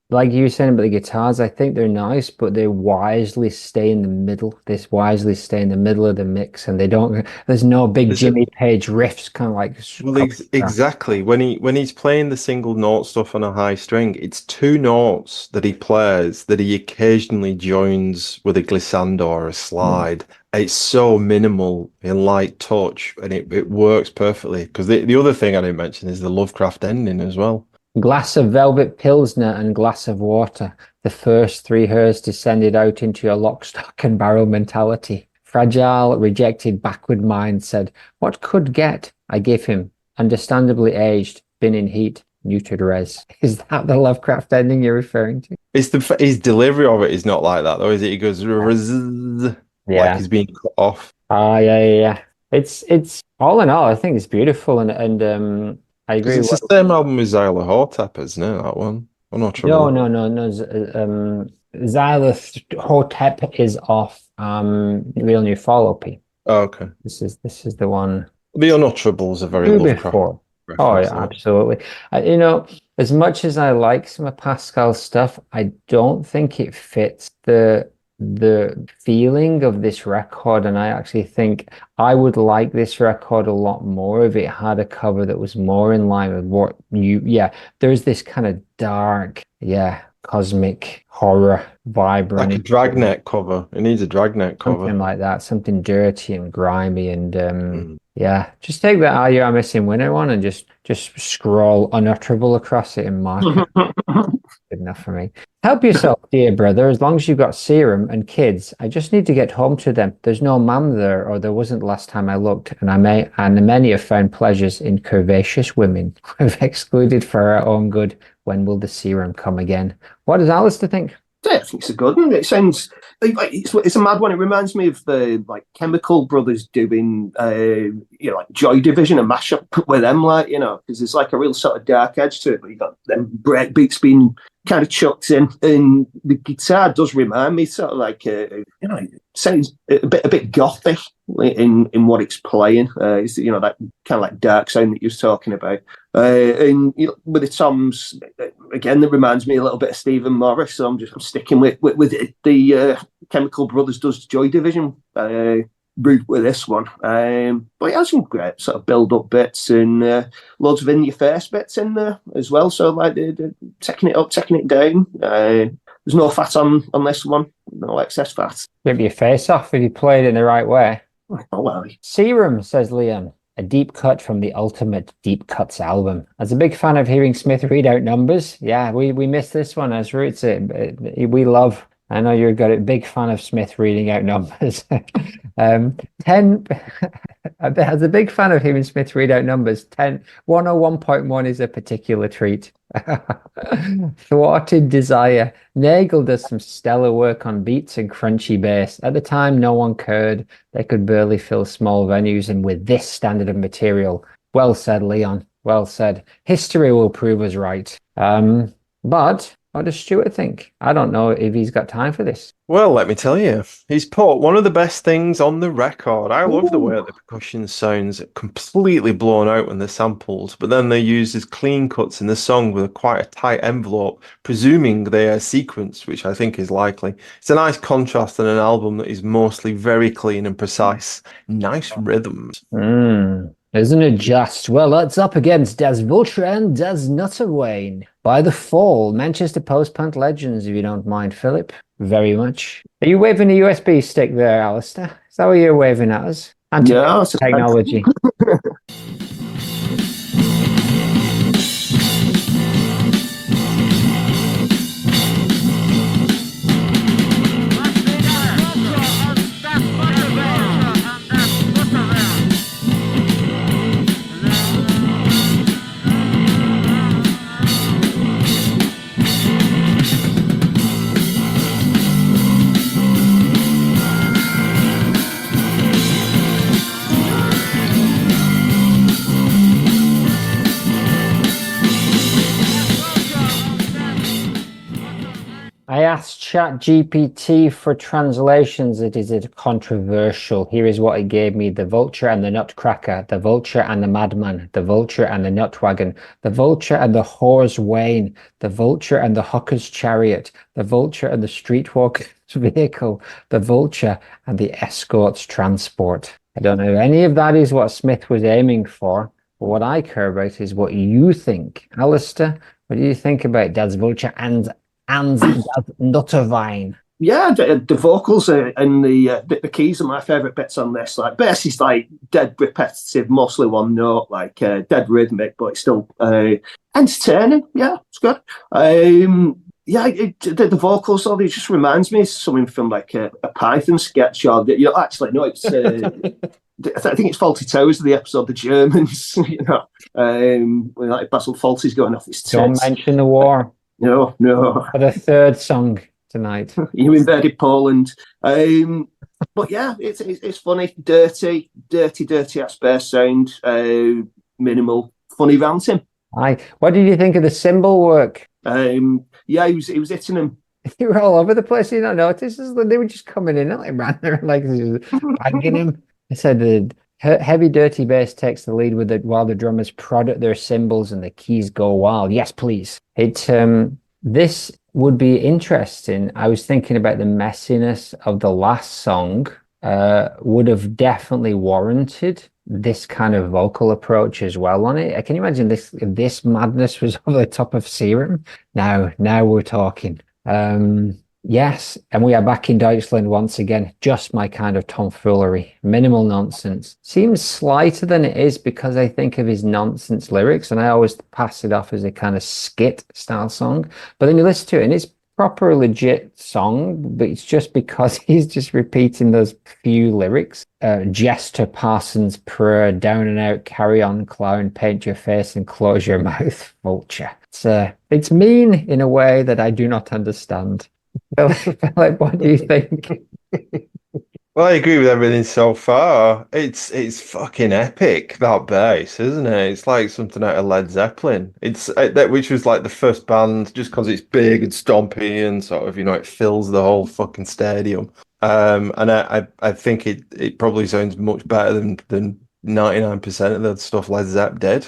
A: Like you were saying about the guitars, I think they're nice, but they wisely stay in the middle. They wisely stay in the middle of the mix, and they don't. There's no big Jimmy Page riffs, kind of like.
B: Well, exactly. When he's playing the single note stuff on a high string, it's two notes that he plays that he occasionally joins with a glissando or a slide. It's so minimal in light touch, and it works perfectly. Because the other thing I didn't mention is the Lovecraft ending as well.
A: Glass of velvet pilsner and glass of water. The first three hairs descended out into your lock, stock and barrel mentality. Fragile, rejected, backward mind said, what could get? I give him. Understandably aged, been in heat, neutered res. Is that the Lovecraft ending you're referring to?
B: His delivery of it is not like that, though, is it? He goes, like he's being cut off.
A: Yeah. It's all in all, I think it's beautiful, and I agree.
B: It's the same album with Zyla-Hotep, isn't it? That one. I'm not sure.
A: No. Zyla-Hotep is off Real New F.A.L.L.O.U.T.P.O.D.C.A.S.T.
B: Oh, okay.
A: This is the one.
B: The Unutterable's a very Lovecraft.
A: Oh yeah, absolutely. As much as I like some of Pascal's stuff, I don't think it fits the feeling of this record, and I actually think I would like this record a lot more if it had a cover that was more in line with what there's this kind of dark cosmic horror vibe
B: Like a
A: running.
B: Dragnet cover. It needs a Dragnet cover.
A: Something like that, something dirty and grimy, and yeah, just take that Are You Are Missing Winner one and just scroll unutterable across it and mark it. Good enough for me. Help yourself, dear brother, as long as you've got serum and kids. I just need to get home to them. There's no mum there, or there wasn't last time I looked, and many have found pleasures in curvaceous women we've excluded for our own good. When will the serum come again? What does Alistair think?
C: Yeah, I think it's a good one. It sounds like it's a mad one. It reminds me of the Chemical Brothers doing like Joy Division and mashup with them, because there's like a real sort of dark edge to it. But you got them breakbeats being kind of chucked in, and the guitar does remind me sort of like it sounds a bit gothic in what it's playing. It's that kind of like dark sound that you was talking about. And with the toms, again, that reminds me a little bit of Stephen Morris. So I'm sticking with it. The Chemical Brothers does Joy Division route with this one. But it has some great sort of build-up bits and loads of in-your-face bits in there as well. So like they're taking it up, taking it down. There's no fat on this one. No excess fat.
A: Rip your face off if you play it in the right way.
C: Oh, well.
A: Serum, says Leon. A deep cut from the Ultimate Deep Cuts album. As a big fan of hearing Smith read out numbers, yeah, we missed this one as Roots. We love. I know you're a big fan of Smith reading out numbers. 10. As a big fan of hearing Smith read out numbers, 101.1 is a particular treat. Thwarted Desire. Nagel does some stellar work on beats and crunchy bass. At the time, no one cared. They could barely fill small venues, and with this standard of material, well said, Leon. Well said. History will prove us right. But what does Stuart think? I don't know if he's got time for this.
B: Well, let me tell you, he's put one of the best things on the record. I love the way the percussion sounds completely blown out when they're sampled, but then they're used as clean cuts in the song with quite a tight envelope, presuming they are sequenced, which I think is likely. It's a nice contrast in an album that is mostly very clean and precise. Nice rhythms.
A: Isn't it just? Well, it's up against Das Vulture and Das Nutterwayne by The Fall, Manchester post-punk legends, if you don't mind, Philip. Very much. Are you waving a USB stick there, Alistair? Is that what you're waving at us?
C: Yeah,
A: Technology. I asked ChatGPT for translations. It is controversial. Here is what it gave me. The Vulture and the Nutcracker, the Vulture and the Madman, the Vulture and the Nutwagon, the Vulture and the Whore's Wain, the Vulture and the Hooker's Chariot, the Vulture and the Streetwalker's Vehicle, the Vulture and the Escort's Transport. I don't know if any of that is what Smith was aiming for, but what I care about is what you think. Alistair, what do you think about Das Vulture and Nutterwine?
C: Yeah, the vocals and the keys are my favourite bits on this. Like bass is like dead repetitive, mostly one note, like dead rhythmic, but it's still entertaining. Yeah, it's good. The vocals, though, it just reminds me of something from like a Python sketch. Or actually, no, it's. I think it's Faulty Towers, the episode, the Germans. When like Basil Fawlty's going off his tits.
A: Don't mention the war.
C: No.
A: For the third song tonight.
C: You invaded Poland. But yeah, it's funny, dirty ass bass sound, minimal, funny ranting.
A: Aye. What did you think of the cymbal work?
C: Yeah, he was hitting them.
A: They were all over the place. You don't notice? They were just coming in and like ran there like banging him. I said the heavy dirty bass takes the lead with it while the drummers prod at their cymbals and the keys go wild. Yes, please. This would be interesting. I was thinking about the messiness of the last song would have definitely warranted this kind of vocal approach as well on it. Can you imagine this if this madness was over the top of Serum? Now we're talking. Yes, and we are back in Deutschland once again. Just my kind of tomfoolery, minimal nonsense. Seems slighter than it is because I think of his nonsense lyrics, and I always pass it off as a kind of skit style song. But then you listen to it, and it's proper legit song, but it's just because he's just repeating those few lyrics. Jester, Parsons, prayer, down and out, carry on, clown, paint your face and close your mouth, vulture. It's mean in a way that I do not understand. Philip, what do you think?
B: Well, I agree with everything so far. It's fucking epic, that bass, isn't it? It's like something out of Led Zeppelin. It's which was like the first band, just because it's big and stompy and sort of, it fills the whole fucking stadium. And I think it probably sounds much better than 99% of the stuff Led Zepp did.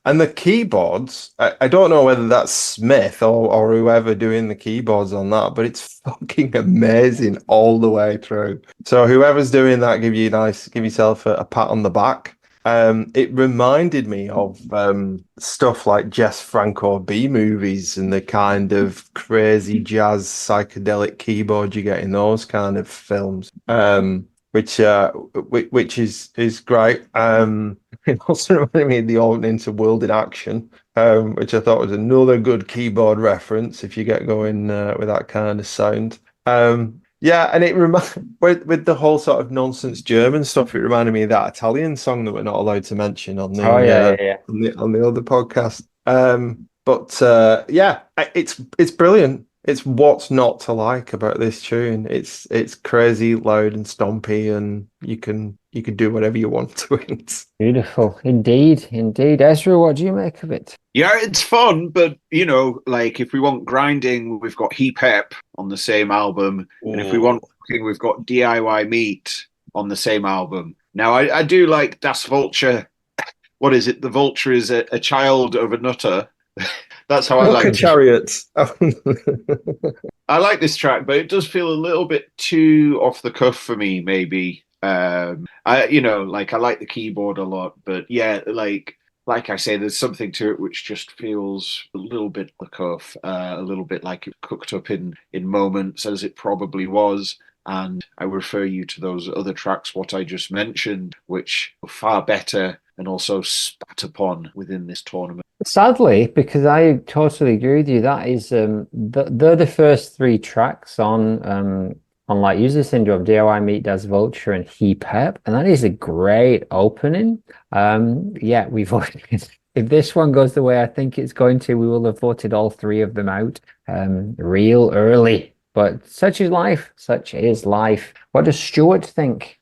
B: And the keyboards, I don't know whether that's Smith or whoever doing the keyboards on that, but it's fucking amazing all the way through. So whoever's doing that, give yourself a pat on the back. It reminded me of stuff like Jess Franco B movies and the kind of crazy jazz psychedelic keyboard you get in those kind of films. Which is great. It also reminded me of the opening to World in Action, which I thought was another good keyboard reference if you get going with that kind of sound. Yeah, and it with the whole sort of nonsense German stuff, it reminded me of that Italian song that we're not allowed to mention on the on the other podcast. But yeah, it's brilliant. It's what's not to like about this tune. It's crazy, loud, and stompy, and you can do whatever you want to it.
A: Beautiful, indeed. Ezra, what do you make of it?
G: Yeah, it's fun, but like if we want grinding, we've got Heap on the same album, and if we want cooking, we've got DIY Meat on the same album. Now, I do like Das Vulture. What is it? The vulture is a child of a nutter. That's how I like it.
B: Chariots.
G: I like this track, but it does feel a little bit too off the cuff for me, maybe. I like the keyboard a lot, but yeah, like I say, there's something to it which just feels a little bit off the cuff, a little bit like it cooked up in moments, as it probably was. And I refer you to those other tracks, what I just mentioned, which are far better and also spat upon within this tournament.
A: Sadly, because I totally agree with you, that is they're the first three tracks on like User Syndrome, DIY Meat, Das Vulture, and Heap, and that is a great opening. Yeah, we voted. If this one goes the way I think it's going to, we will have voted all three of them out real early. But such is life. Such is life. What does Stuart think?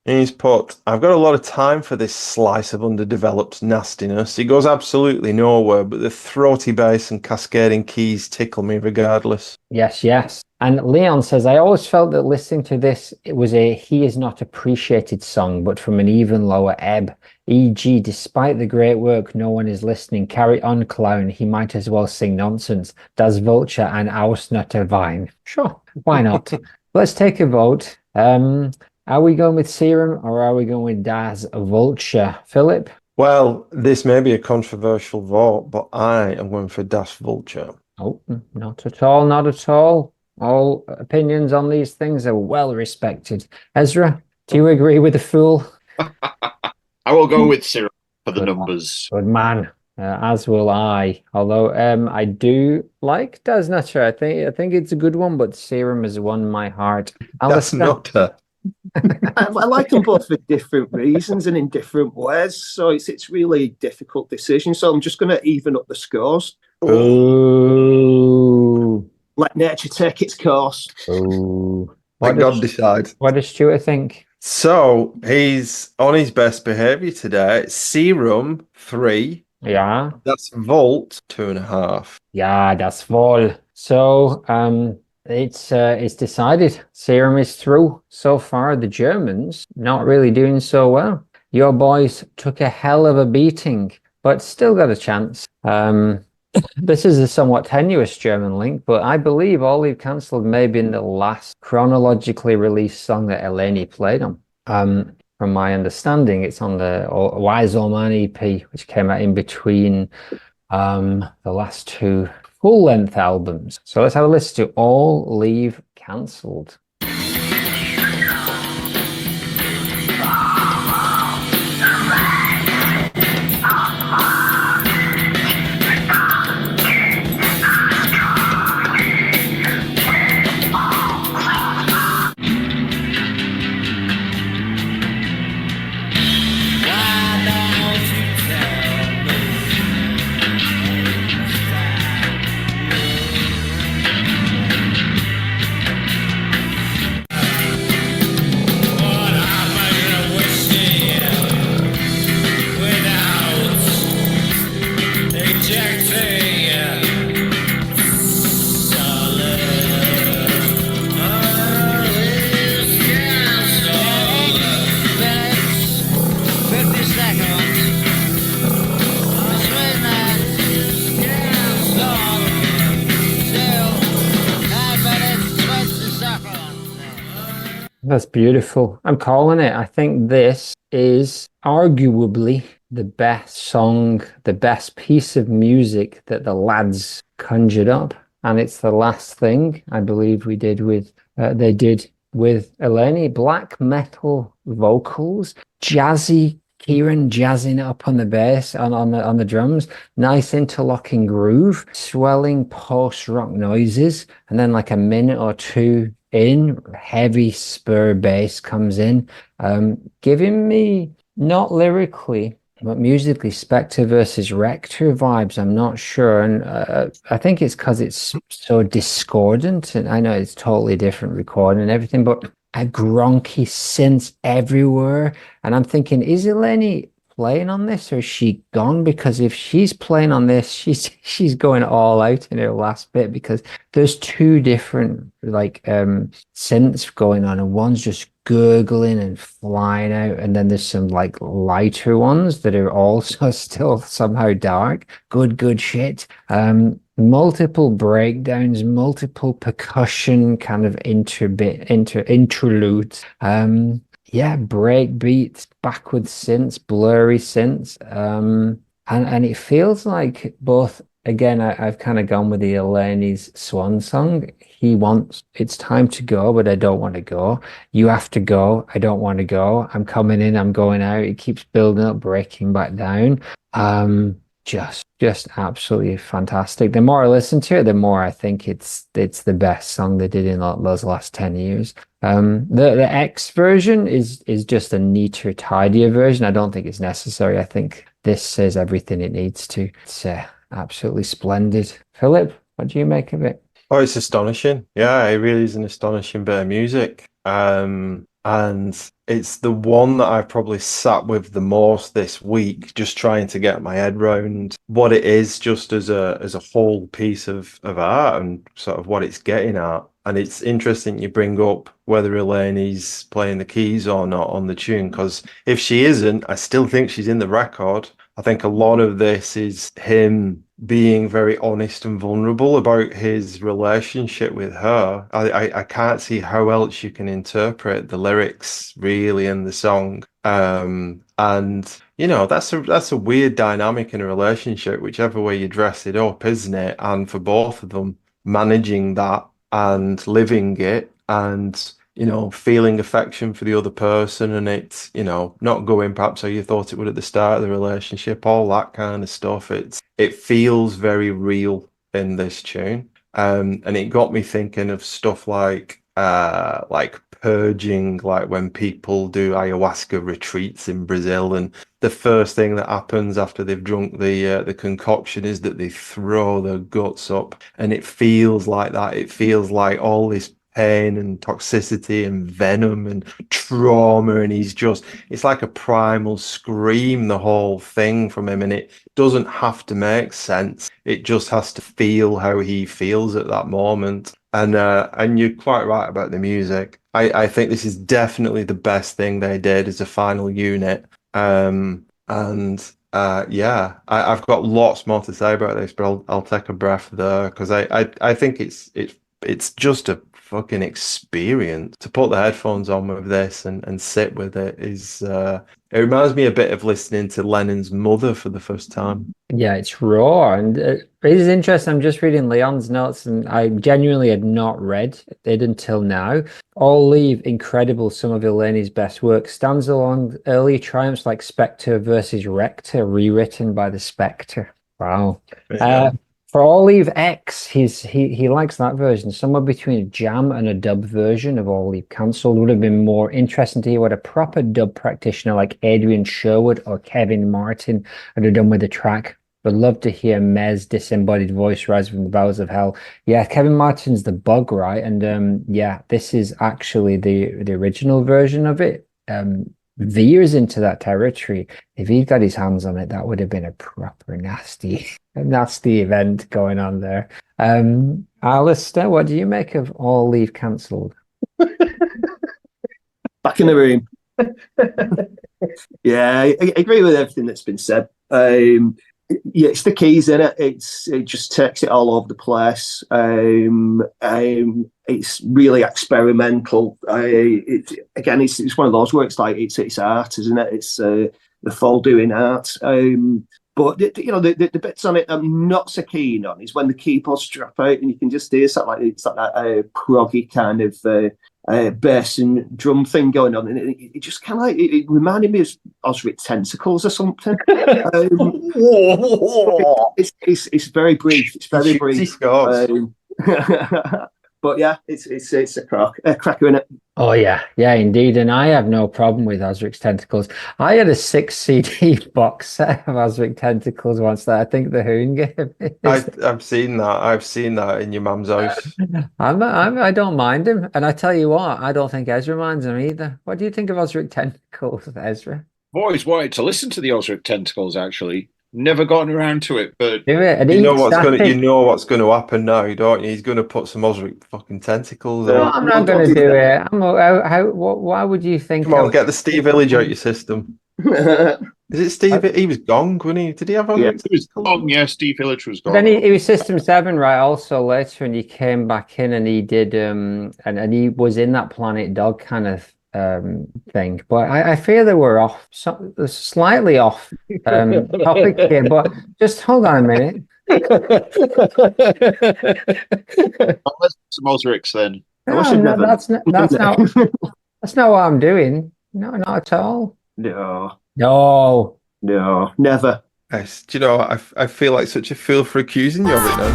B: He's put, I've got a lot of time for this slice of underdeveloped nastiness. It goes absolutely nowhere, but the throaty bass and cascading keys tickle me regardless.
A: Yes. And Leon says, I always felt that listening to this, it was a he is not appreciated song, but from an even lower ebb. E.g., despite the great work, no one is listening. Carry on, clown. He might as well sing nonsense. Das Vulture and Ausnutter Wein. Sure, why not? Let's take a vote. Are we going with Serum or are we going with Das Vulture? Philip?
B: Well, this may be a controversial vote, but I am going for Das Vulture.
A: Oh, not at all. All opinions on these things are well respected. Ezra, do you agree with the fool?
G: I will go with Serum for the numbers.
A: Good man. As will I. Although I do like Das Nutter. I think it's a good one, but Serum has won my heart.
B: Das Nutter.
C: I like them both for different reasons and in different ways. So it's really difficult decision. So I'm just going to even up the scores.
A: Ooh.
C: Let nature take its course.
A: Ooh.
B: Let God decide.
A: What does Stuart think?
B: So he's on his best behaviour today. Serum 3.
A: Yeah.
B: Das Volt 2.5.
A: Yeah, that's voll. So it's decided. Serum is through. So far, the Germans not really doing so well. Your boys took a hell of a beating, but still got a chance. This is a somewhat tenuous German link, but I believe all we've cancelled may have been the last chronologically released song that Eleni played on. from my understanding. It's on the Wise Old Man EP, which came out in between the last two full-length albums. So let's have a listen to All Leave Cancelled. That's beautiful. I'm calling it. I think this is arguably the best song, the best piece of music that the lads conjured up. And it's the last thing I believe we did with, they did with Eleni. Black metal vocals, jazzy, Kieran jazzing up on the bass, on the drums, nice interlocking groove, swelling post-rock noises, and then like a minute or two in, heavy spur bass comes in, giving me, not lyrically, but musically, Spectre versus Rector vibes. I'm not sure. And I think it's because it's so discordant. And I know it's totally different recording and everything, but a gronky synth everywhere. And I'm thinking, is Eleni playing on this or is she gone? Because if she's playing on this, she's going all out in her last bit, because there's two different like synths going on, and one's just gurgling and flying out, and then there's some like lighter ones that are also still somehow dark. Good shit. Multiple breakdowns, multiple percussion kind of interludes. Yeah, break beats, backwards synths, blurry synths. And it feels like both, again, I've kind of gone with the Eleni's swan song. He wants, it's time to go, but I don't want to go. You have to go. I don't want to go. I'm coming in, I'm going out. It keeps building up, breaking back down. Just absolutely fantastic. The more I listen to it, the more I think it's the best song they did in those last 10 years. The X version is just a neater, tidier version. I don't think it's necessary. I think this says everything it needs to. It's absolutely splendid. Philip, what do you make of it?
B: Oh, it's astonishing. Yeah, it really is an astonishing bit of music. And it's the one that I've probably sat with the most this week, just trying to get my head round what it is just as a whole piece of art and sort of what it's getting at. And it's interesting you bring up whether Eleni's playing the keys or not on the tune, because if she isn't, I still think she's in the record. I think a lot of this is him being very honest and vulnerable about his relationship with her. I can't see how else you can interpret the lyrics really in the song. And you know, that's a weird dynamic in a relationship, whichever way you dress it up, isn't it? And for both of them, managing that and living it and, you know, feeling affection for the other person, and it's, you know, not going perhaps how you thought it would at the start of the relationship, all that kind of stuff. It feels very real in this tune. And it got me thinking of stuff like purging, like when people do ayahuasca retreats in Brazil, and the first thing that happens after they've drunk the concoction is that they throw their guts up, and it feels like that. It feels like all this pain and toxicity and venom and trauma, and it's like a primal scream, the whole thing from him, and it doesn't have to make sense. It just has to feel how he feels at that moment. And you're quite right about the music. I think this is definitely the best thing they did as a final unit. Yeah, I've got lots more to say about this, but I'll take a breath there, because I think it's just a fucking experience. To put the headphones on with this and sit with it is it reminds me a bit of listening to Lennon's Mother for the first time.
A: Yeah, it's raw, and it is interesting. I'm just reading Leon's notes, and I genuinely had not read it until now. All Leave, incredible, some of Eleni's best work, stands along early triumphs like Spectre versus Rector, rewritten by the Spectre. Wow. For All Leave X, he likes that version. Somewhere between a jam and a dub version of All Leave Cancelled would have been more interesting to hear what a proper dub practitioner like Adrian Sherwood or Kevin Martin would have done with the track. Would love to hear Mez disembodied voice rise from the bowels of hell. Yeah, Kevin Martin's the bug, right? And yeah, this is actually the original version of it. Veers into that territory. If he'd got his hands on it, that would have been a proper nasty event going on there. Alistair, what do you make of All Leave Cancelled?
C: Back in the room. Yeah, I agree with everything that's been said. Yeah, it's the keys in it. It just takes it all over the place. It's really experimental. It's one of those where it's like it's art, isn't it? It's the F.A.L.L.O.U.T.P.O.D.C.A.S.T doing art. But the bits on it I'm not so keen on is when the keyboards drop out and you can just hear something like that proggy kind of bass and drum thing going on, and it just kind of it reminded me of Osric Tentacles or something. It's very brief. It's very brief. But yeah, it's a cracker in it.
A: Oh yeah, indeed. And I have no problem with Osric's Tentacles. I had a 6 CD box set of Osric Tentacles once that I think the Hoon gave me.
B: I've seen that. I've seen that in your mum's house.
A: I don't mind him, and I tell you what, I don't think Ezra minds him either. What do you think of Osric Tentacles, Ezra?
G: I've always wanted to listen to the Osric Tentacles. Actually, never gotten around to it, but
A: Do it.
B: you know what's going to happen now, don't you? He's going to put some Osric fucking Tentacles
A: No,
B: on.
A: I'm not going to do it. Why would you think?
B: Come on, get the Steve Village out your system. Is it Steve? He was gone, wasn't he? Did he have Osric?
G: He was gone. Yeah, Steve Village was gone.
A: Then he was System 7, right? Also later, and he came back in and he did and he was in that Planet Dog kind of thing, but I fear that we're off, slightly off topic here. But just hold on a minute.
G: Let's some Osrics then.
A: No, that's not what I'm doing. No, not at all.
C: No, never.
B: Yes. Do you know, I feel like such a fool for accusing you of it now.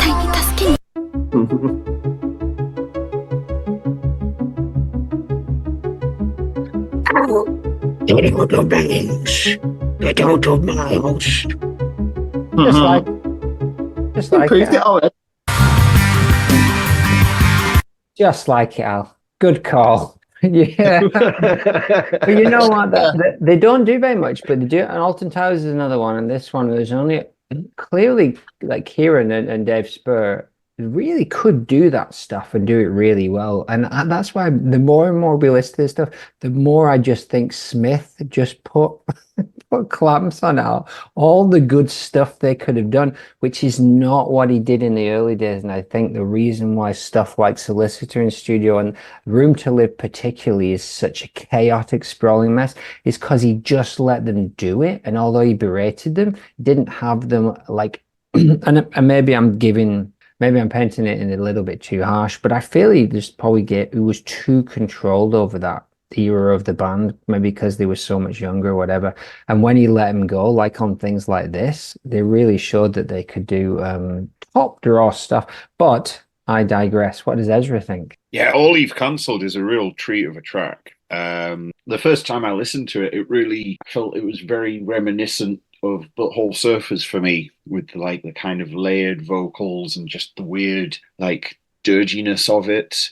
E: Don't hold your bangs. Get out of my house.
A: Just like it. Just like it, Al. Good call. Yeah. But you know what? They don't do very much, but they do. And Alton Towers is another one, and this one there's only clearly like Kieran and Dave Spur really could do that stuff and do it really well. And that's why the more and more we listen to this stuff, the more I just think Smith just put clamps on all the good stuff they could have done, which is not what he did in the early days. And I think the reason why stuff like Solicitor in Studio and Room to Live particularly is such a chaotic, sprawling mess is because he just let them do it. And although he berated them, didn't have them like, and maybe I'm painting it in a little bit too harsh, but I feel he was too controlled over that era of the band, maybe because they were so much younger or whatever. And when he let him go, like on things like this, they really showed that they could do top draw stuff. But I digress. What does Ezra think?
G: Yeah, All Leave Cancelled is a real treat of a track. The first time I listened to it, I felt it was very reminiscent of Butthole Surfers for me, with like the kind of layered vocals and just the weird like dirginess of it.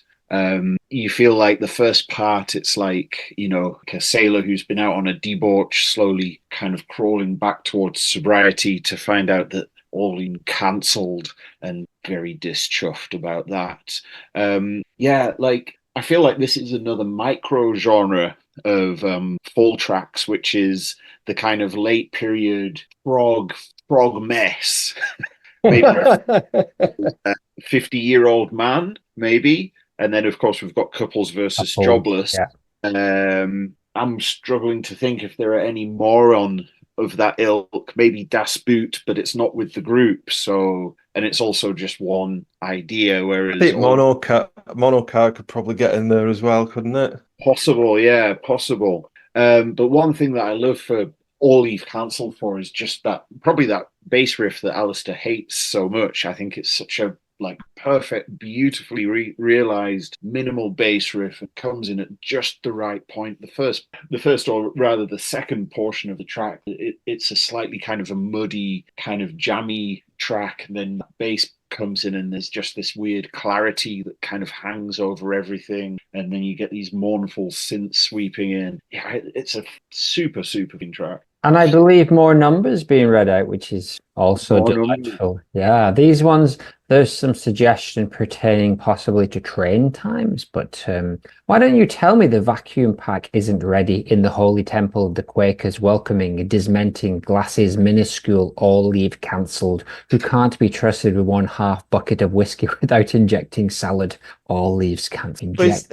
G: You feel like the first part, it's like, like a sailor who's been out on a debauch, slowly kind of crawling back towards sobriety to find out that all been cancelled, and very dischuffed about that. I feel like this is another micro genre of fall tracks, which is the kind of late period prog mess. Maybe 50-year-old man, maybe. And then, of course, we've got Couples versus
A: Couple,
G: Jobless.
A: yeah.
G: I'm struggling to think if there are any more on of that ilk. Maybe Das Boot, but it's not with the group. So, and it's also just one idea.
B: I
G: Whereas
B: think Monocar could probably get in there as well, couldn't it?
G: possible, yeah, possible. But one thing that I love for All Leave Cancelled for is just that probably that bass riff that Alistair hates so much. I think it's such a like perfect, beautifully realized minimal bass riff. It comes in at just the right point. The first, or rather the second portion of the track, it's a slightly kind of a muddy, kind of jammy track. And then bass comes in and there's just this weird clarity that kind of hangs over everything. And then you get these mournful synths sweeping in. Yeah, it's a super, super good track.
A: And I believe more numbers being read out, which is also
G: More
A: delightful. Yeah, these ones, there's some suggestion pertaining possibly to train times, but why don't you tell me the vacuum pack isn't ready in the holy temple of the Quakers, welcoming, dismenting, glasses minuscule, all leave cancelled, who can't be trusted with 1/2 bucket of whiskey without injecting salad, all leaves cancelled.
B: But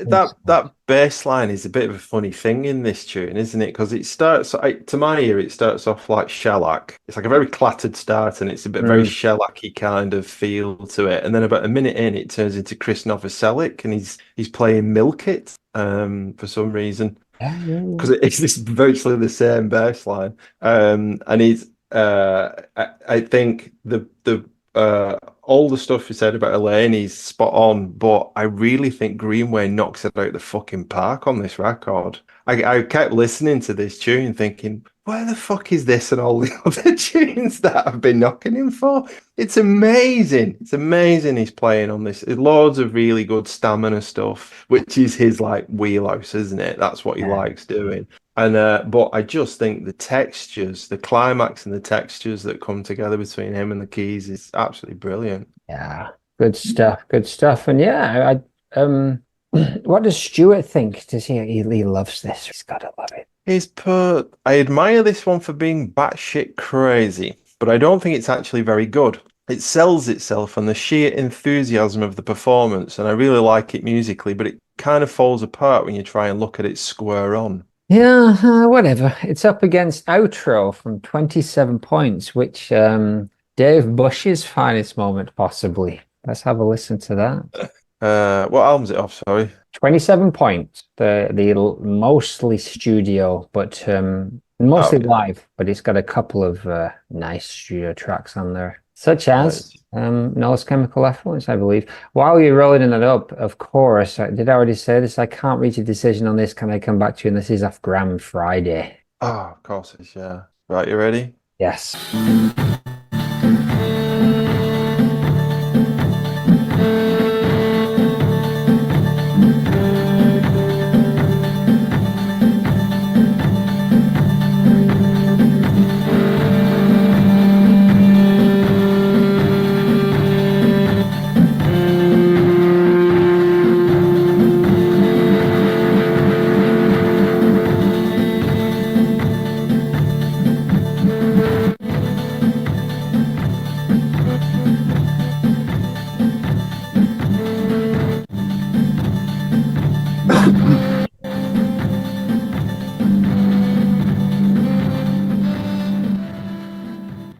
B: that bass line is a bit of a funny thing in this tune, isn't it? Because it starts, to my ear, it starts off like shellac. It's like a very clattered start, and it's a bit very shellacky kind of feel to it. And then about a minute in, it turns into Chris Novoselic, and he's playing Milk It for some reason, because it's this virtually the same bass line. And he's I think the all the stuff you said about Elaine is spot on, but I really think Greenway knocks it out the fucking park on this record. I kept listening to this tune thinking, where the fuck is this and all the other tunes that I've been knocking him for? It's amazing. It's amazing he's playing on this. Loads of really good stamina stuff, which is his like wheelhouse, isn't it? That's what he likes doing. And but I just think the textures, the climax and the textures that come together between him and the keys is absolutely brilliant.
A: Yeah, good stuff, good stuff. And yeah, what does Stuart think? Does he loves this? He's gotta love it.
B: I admire this one for being batshit crazy, but I don't think it's actually very good. It sells itself on the sheer enthusiasm of the performance, and I really like it musically, but it kind of falls apart when you try and look at it square on.
A: Yeah, whatever. It's up against Outro from 27 points, which Dave Bush's finest moment, possibly. Let's have a listen to that.
B: What album's it off? Sorry,
A: 27 points. The mostly studio, but mostly live. But it's got a couple of nice studio tracks on there, such as Noah's Chemical Effluence, I believe. While you're rolling it up, of course, did I already say this? I can't reach a decision on this. Can I come back to you? And this is off Graham Friday.
B: Oh, of course it's, yeah. Right, you ready?
A: Yes.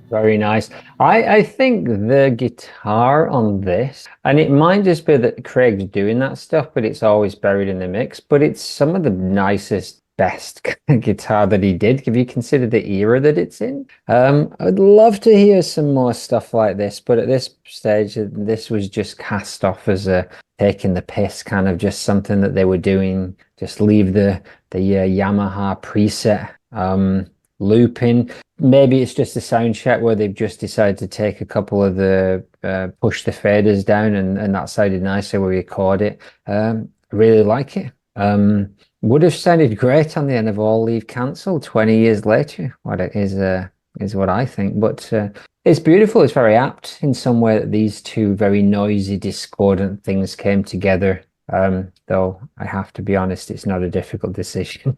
A: Very nice. I think the guitar on this, and it might just be that Craig's doing that stuff, but it's always buried in the mix, but it's some of the nicest, best guitar that he did, if you consider the era that it's in. I'd love to hear some more stuff like this, but at this stage, this was just cast off as a taking the piss, kind of just something that they were doing, just leave the Yamaha preset looping. Maybe it's just a sound check where they've just decided to take a couple of the push the faders down, and that sounded nice, so we record it. I really like it. Would have sounded great on the end of All Leave Cancelled 20 years later. What it is what I think, but it's beautiful. It's very apt in some way that these two very noisy, discordant things came together. Though I have to be honest, it's not a difficult decision.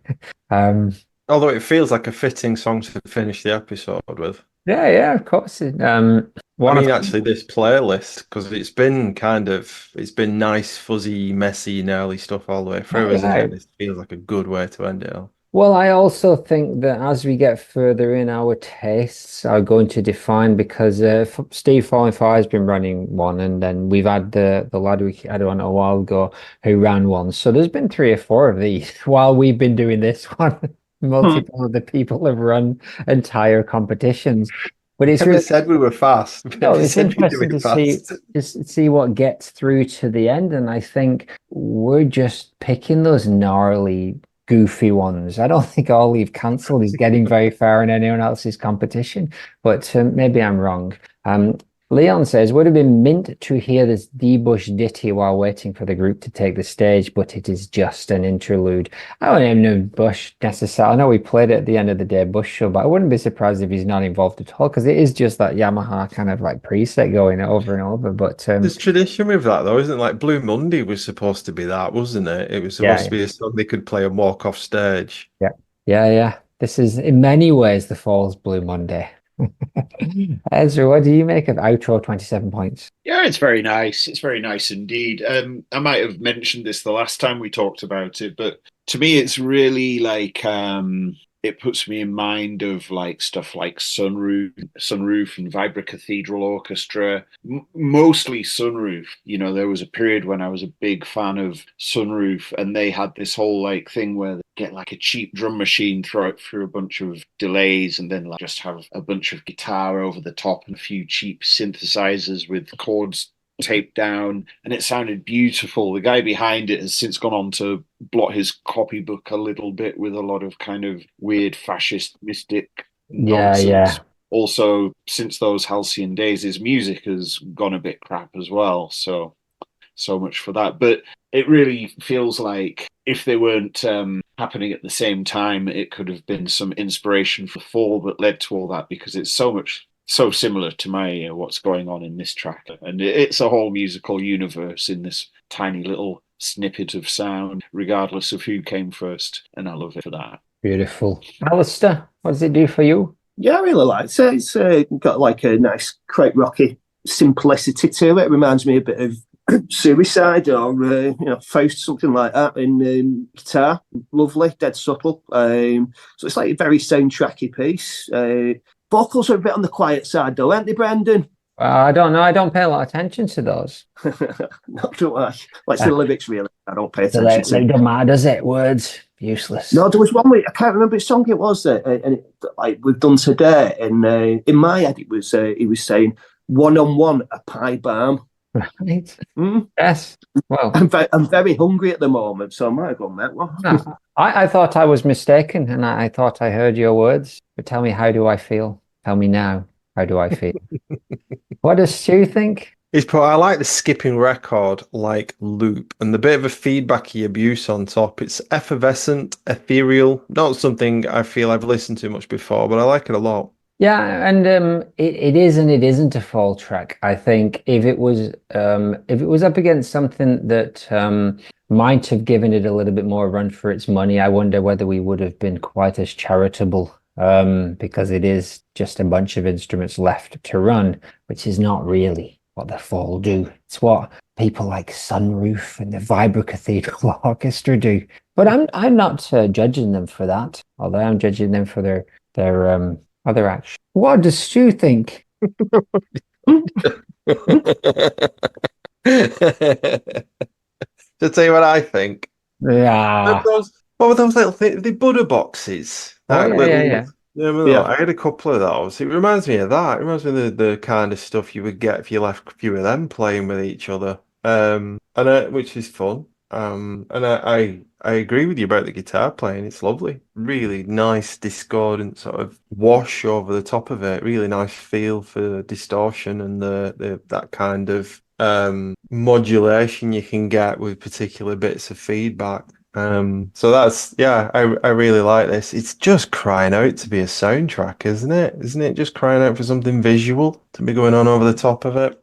B: Although it feels like a fitting song to finish the episode with.
A: Yeah, of course.
B: I mean, actually, this playlist, because it's been nice, fuzzy, messy, gnarly stuff all the way through, isn't
A: yeah.
B: it? This feels like a good way to end it all.
A: Well, I also think that as we get further in, our tastes are going to define because Steve Falling Fire has been running one, and then we've had the lad we had on a while ago who ran one. So there's been 3 or 4 of these while we've been doing this one. Multiple of the people have run entire competitions, but it's
B: Never
A: really
B: said we were fast.
A: no,
B: Never
A: it's
B: said we do
A: interesting
B: it
A: to see
B: fast.
A: just see what gets through to the end, and I think we're just picking those gnarly, goofy ones. I don't think all we've cancelled is getting very far in anyone else's competition, but maybe I'm wrong. Leon says, would have been mint to hear this D-Bush ditty while waiting for the group to take the stage, but it is just an interlude. I don't even know Bush necessarily. I know we played it at the end of the day, Bush show, but I wouldn't be surprised if he's not involved at all because it is just that Yamaha kind of like preset going over and over. But
B: There's tradition with that, though, isn't it? Like Blue Monday was supposed to be that, wasn't it? It was supposed to
A: yeah,
B: be a song they could play and walk off stage.
A: yeah, yeah. This is in many ways the Fall's Blue Monday. Ezra, what do you make of outro 27 points?
G: Yeah, it's very nice. It's very nice indeed. I might have mentioned this the last time we talked about it, but to me, it's really like it puts me in mind of like stuff like Sunroof and Vibra Cathedral Orchestra, mostly Sunroof. You know, there was a period when I was a big fan of Sunroof, and they had this whole like thing where they get like a cheap drum machine, throw it through a bunch of delays, and then like just have a bunch of guitar over the top and a few cheap synthesizers with chords taped down, and it sounded beautiful. The guy behind it has since gone on to blot his copybook a little bit with a lot of kind of weird fascist mystic nonsense.
A: Yeah.
G: Also, since those halcyon days, his music has gone a bit crap as well. So much for that. But it really feels like if they weren't happening at the same time, it could have been some inspiration for Fall that led to all that, because it's so similar to my what's going on in this track, and it's a whole musical universe in this tiny little snippet of sound, regardless of who came first, and I love it for that.
A: Beautiful. Alistair, what does it do for you?
C: Yeah, I really like it. It's got like a nice, quite rocky simplicity to it. It reminds me a bit of Suicide or Faust, something like that. In guitar, lovely, dead subtle. So it's like a very soundtracky piece. Vocals are a bit on the quiet side, though, aren't they, Brandon?
A: I don't know. I don't pay a lot of attention to those.
C: Not too much. Like the lyrics, really. I don't pay attention to.
A: It doesn't matter, does it? Words useless.
C: No, there was one week I can't remember which song it was, and like we've done today. And in my head, it was he was saying one-on-one a pie balm.
A: Right. Yes. Well,
C: I'm very hungry at the moment, so I might have gone that one.
A: No, I thought I was mistaken, and I thought I heard your words. But tell me, how do I feel? Tell me now, how do I feel? What does Stu think?
B: I like the skipping record, like loop, and the bit of a feedbacky abuse on top. It's effervescent, ethereal, not something I feel I've listened to much before, but I like it a lot.
A: Yeah, and it is and it isn't a Fall track. I think if it was up against something that might have given it a little bit more run for its money, I wonder whether we would have been quite as charitable, because it is just a bunch of instruments left to run, which is not really what the Fall do. It's what people like Sunroof and the Vibra Cathedral Orchestra do. But I'm not judging them for that, although I'm judging them for their other action. What does Stu think?
B: To tell you what I think.
A: Yeah.
B: What were those little things? The Buddha boxes.
A: Oh, yeah.
B: Yeah, I had a couple of those. It reminds me of that. It reminds me of the kind of stuff you would get if you left a few of them playing with each other. Which is fun. I agree with you about the guitar playing. It's lovely. Really nice, discordant sort of wash over the top of it. Really nice feel for distortion and that kind of modulation you can get with particular bits of feedback. So I really like this. It's just crying out to be a soundtrack, isn't it? Isn't it just crying out for something visual to be going on over the top of it?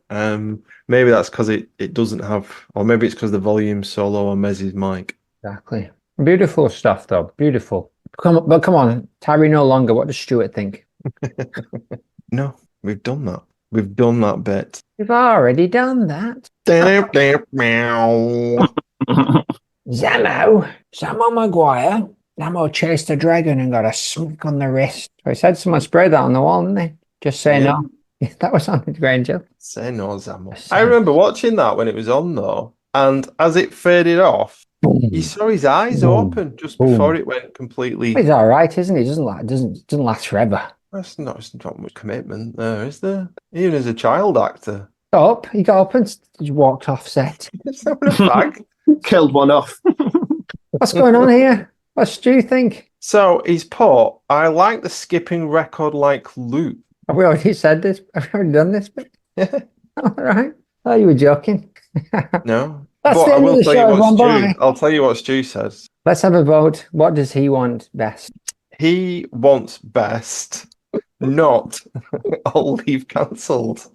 B: Maybe that's because it doesn't have, or maybe it's because the volume's so low on Mez's mic.
A: Exactly. Beautiful stuff, though. Beautiful. Come on, tarry no longer. What does Stuart think?
B: No, we've done that. We've done that bit.
A: We've already done that.
B: Meow.
A: Zamo Maguire. Zamo chased a dragon and got a smack on the wrist. So he said someone sprayed that on the wall, didn't they? Just say
B: Yeah.
A: no. That was on the Granger.
B: Say no, Zamo. I remember watching that when it was on though, and as it faded off, you saw his eyes open just before it went completely.
A: He's all right, isn't he? Doesn't last forever.
B: It's not much commitment there, is there? Even as a child actor.
A: He got up and just walked off set.
B: It's having a fag.
C: Killed one off.
A: What's going on here? What do you think?
B: So he's put, I like the skipping record like loop.
A: Have we already said this? Have we already done this bit?
B: Yeah.
A: All right. Oh, you were joking.
B: No.
A: That's
B: But
A: the
B: I
A: end of
B: will
A: the
B: tell you
A: show.
B: what
A: One
B: Stu,
A: by.
B: I'll tell you what Stu says.
A: Let's have a vote. What does he want best?
B: He wants best, not all leave cancelled.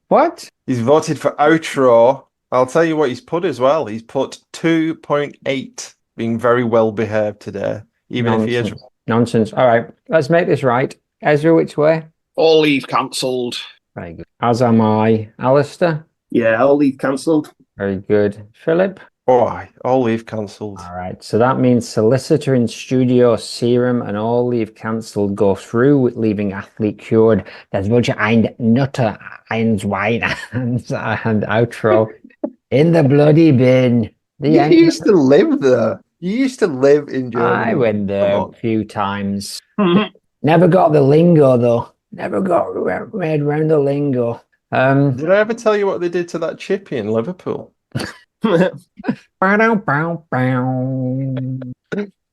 A: What?
B: He's voted for outro. I'll tell you what he's put as well. He's put 2.8, being very well behaved today, even if he is.
A: Nonsense. All right. Let's make this right. Ezra, which way?
G: All leave cancelled.
A: Very good. As am I. Alistair?
C: Yeah, all leave cancelled.
A: Very good. Philip?
B: All leave cancelled.
A: All right. So that means solicitor in studio, serum, and all leave cancelled go through, leaving athlete cured. Das welche ein Nutter, eins Wein, and outro in the bloody bin.
B: You used to live there. You used to live in Germany.
A: I went there a few times. Never got the lingo, though. Never got made round the lingo.
B: Did I ever tell you what they did to that chippy in Liverpool?
A: All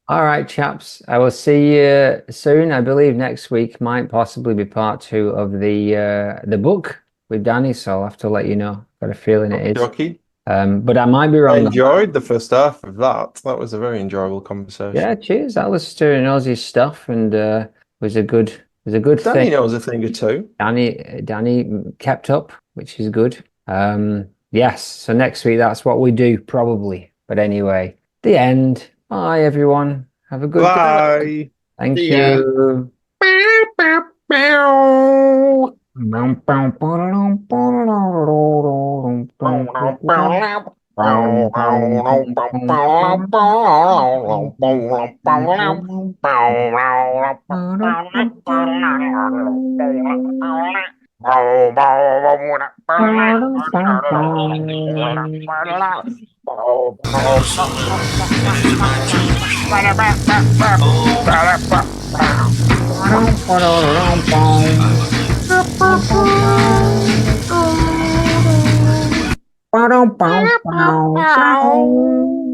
A: right, chaps. I will see you soon. I believe next week might possibly be part 2 of the book with Danny, so I'll have to let you know. Got a feeling it is.
B: Okay.
A: But I might be
B: I
A: wrong.
B: enjoyed the first half of that. That was a very enjoyable conversation.
A: Yeah, cheers. Alistair knows his stuff and was a good
B: Danny
A: thing.
B: knows a thing or two.
A: Danny kept up, which is good. Yes, so next week that's what we do, probably. But anyway, the end. Bye, everyone. Have a good day.
B: Bye.
A: Thank
G: See ya.
A: you. Ba-dum-bum-bum.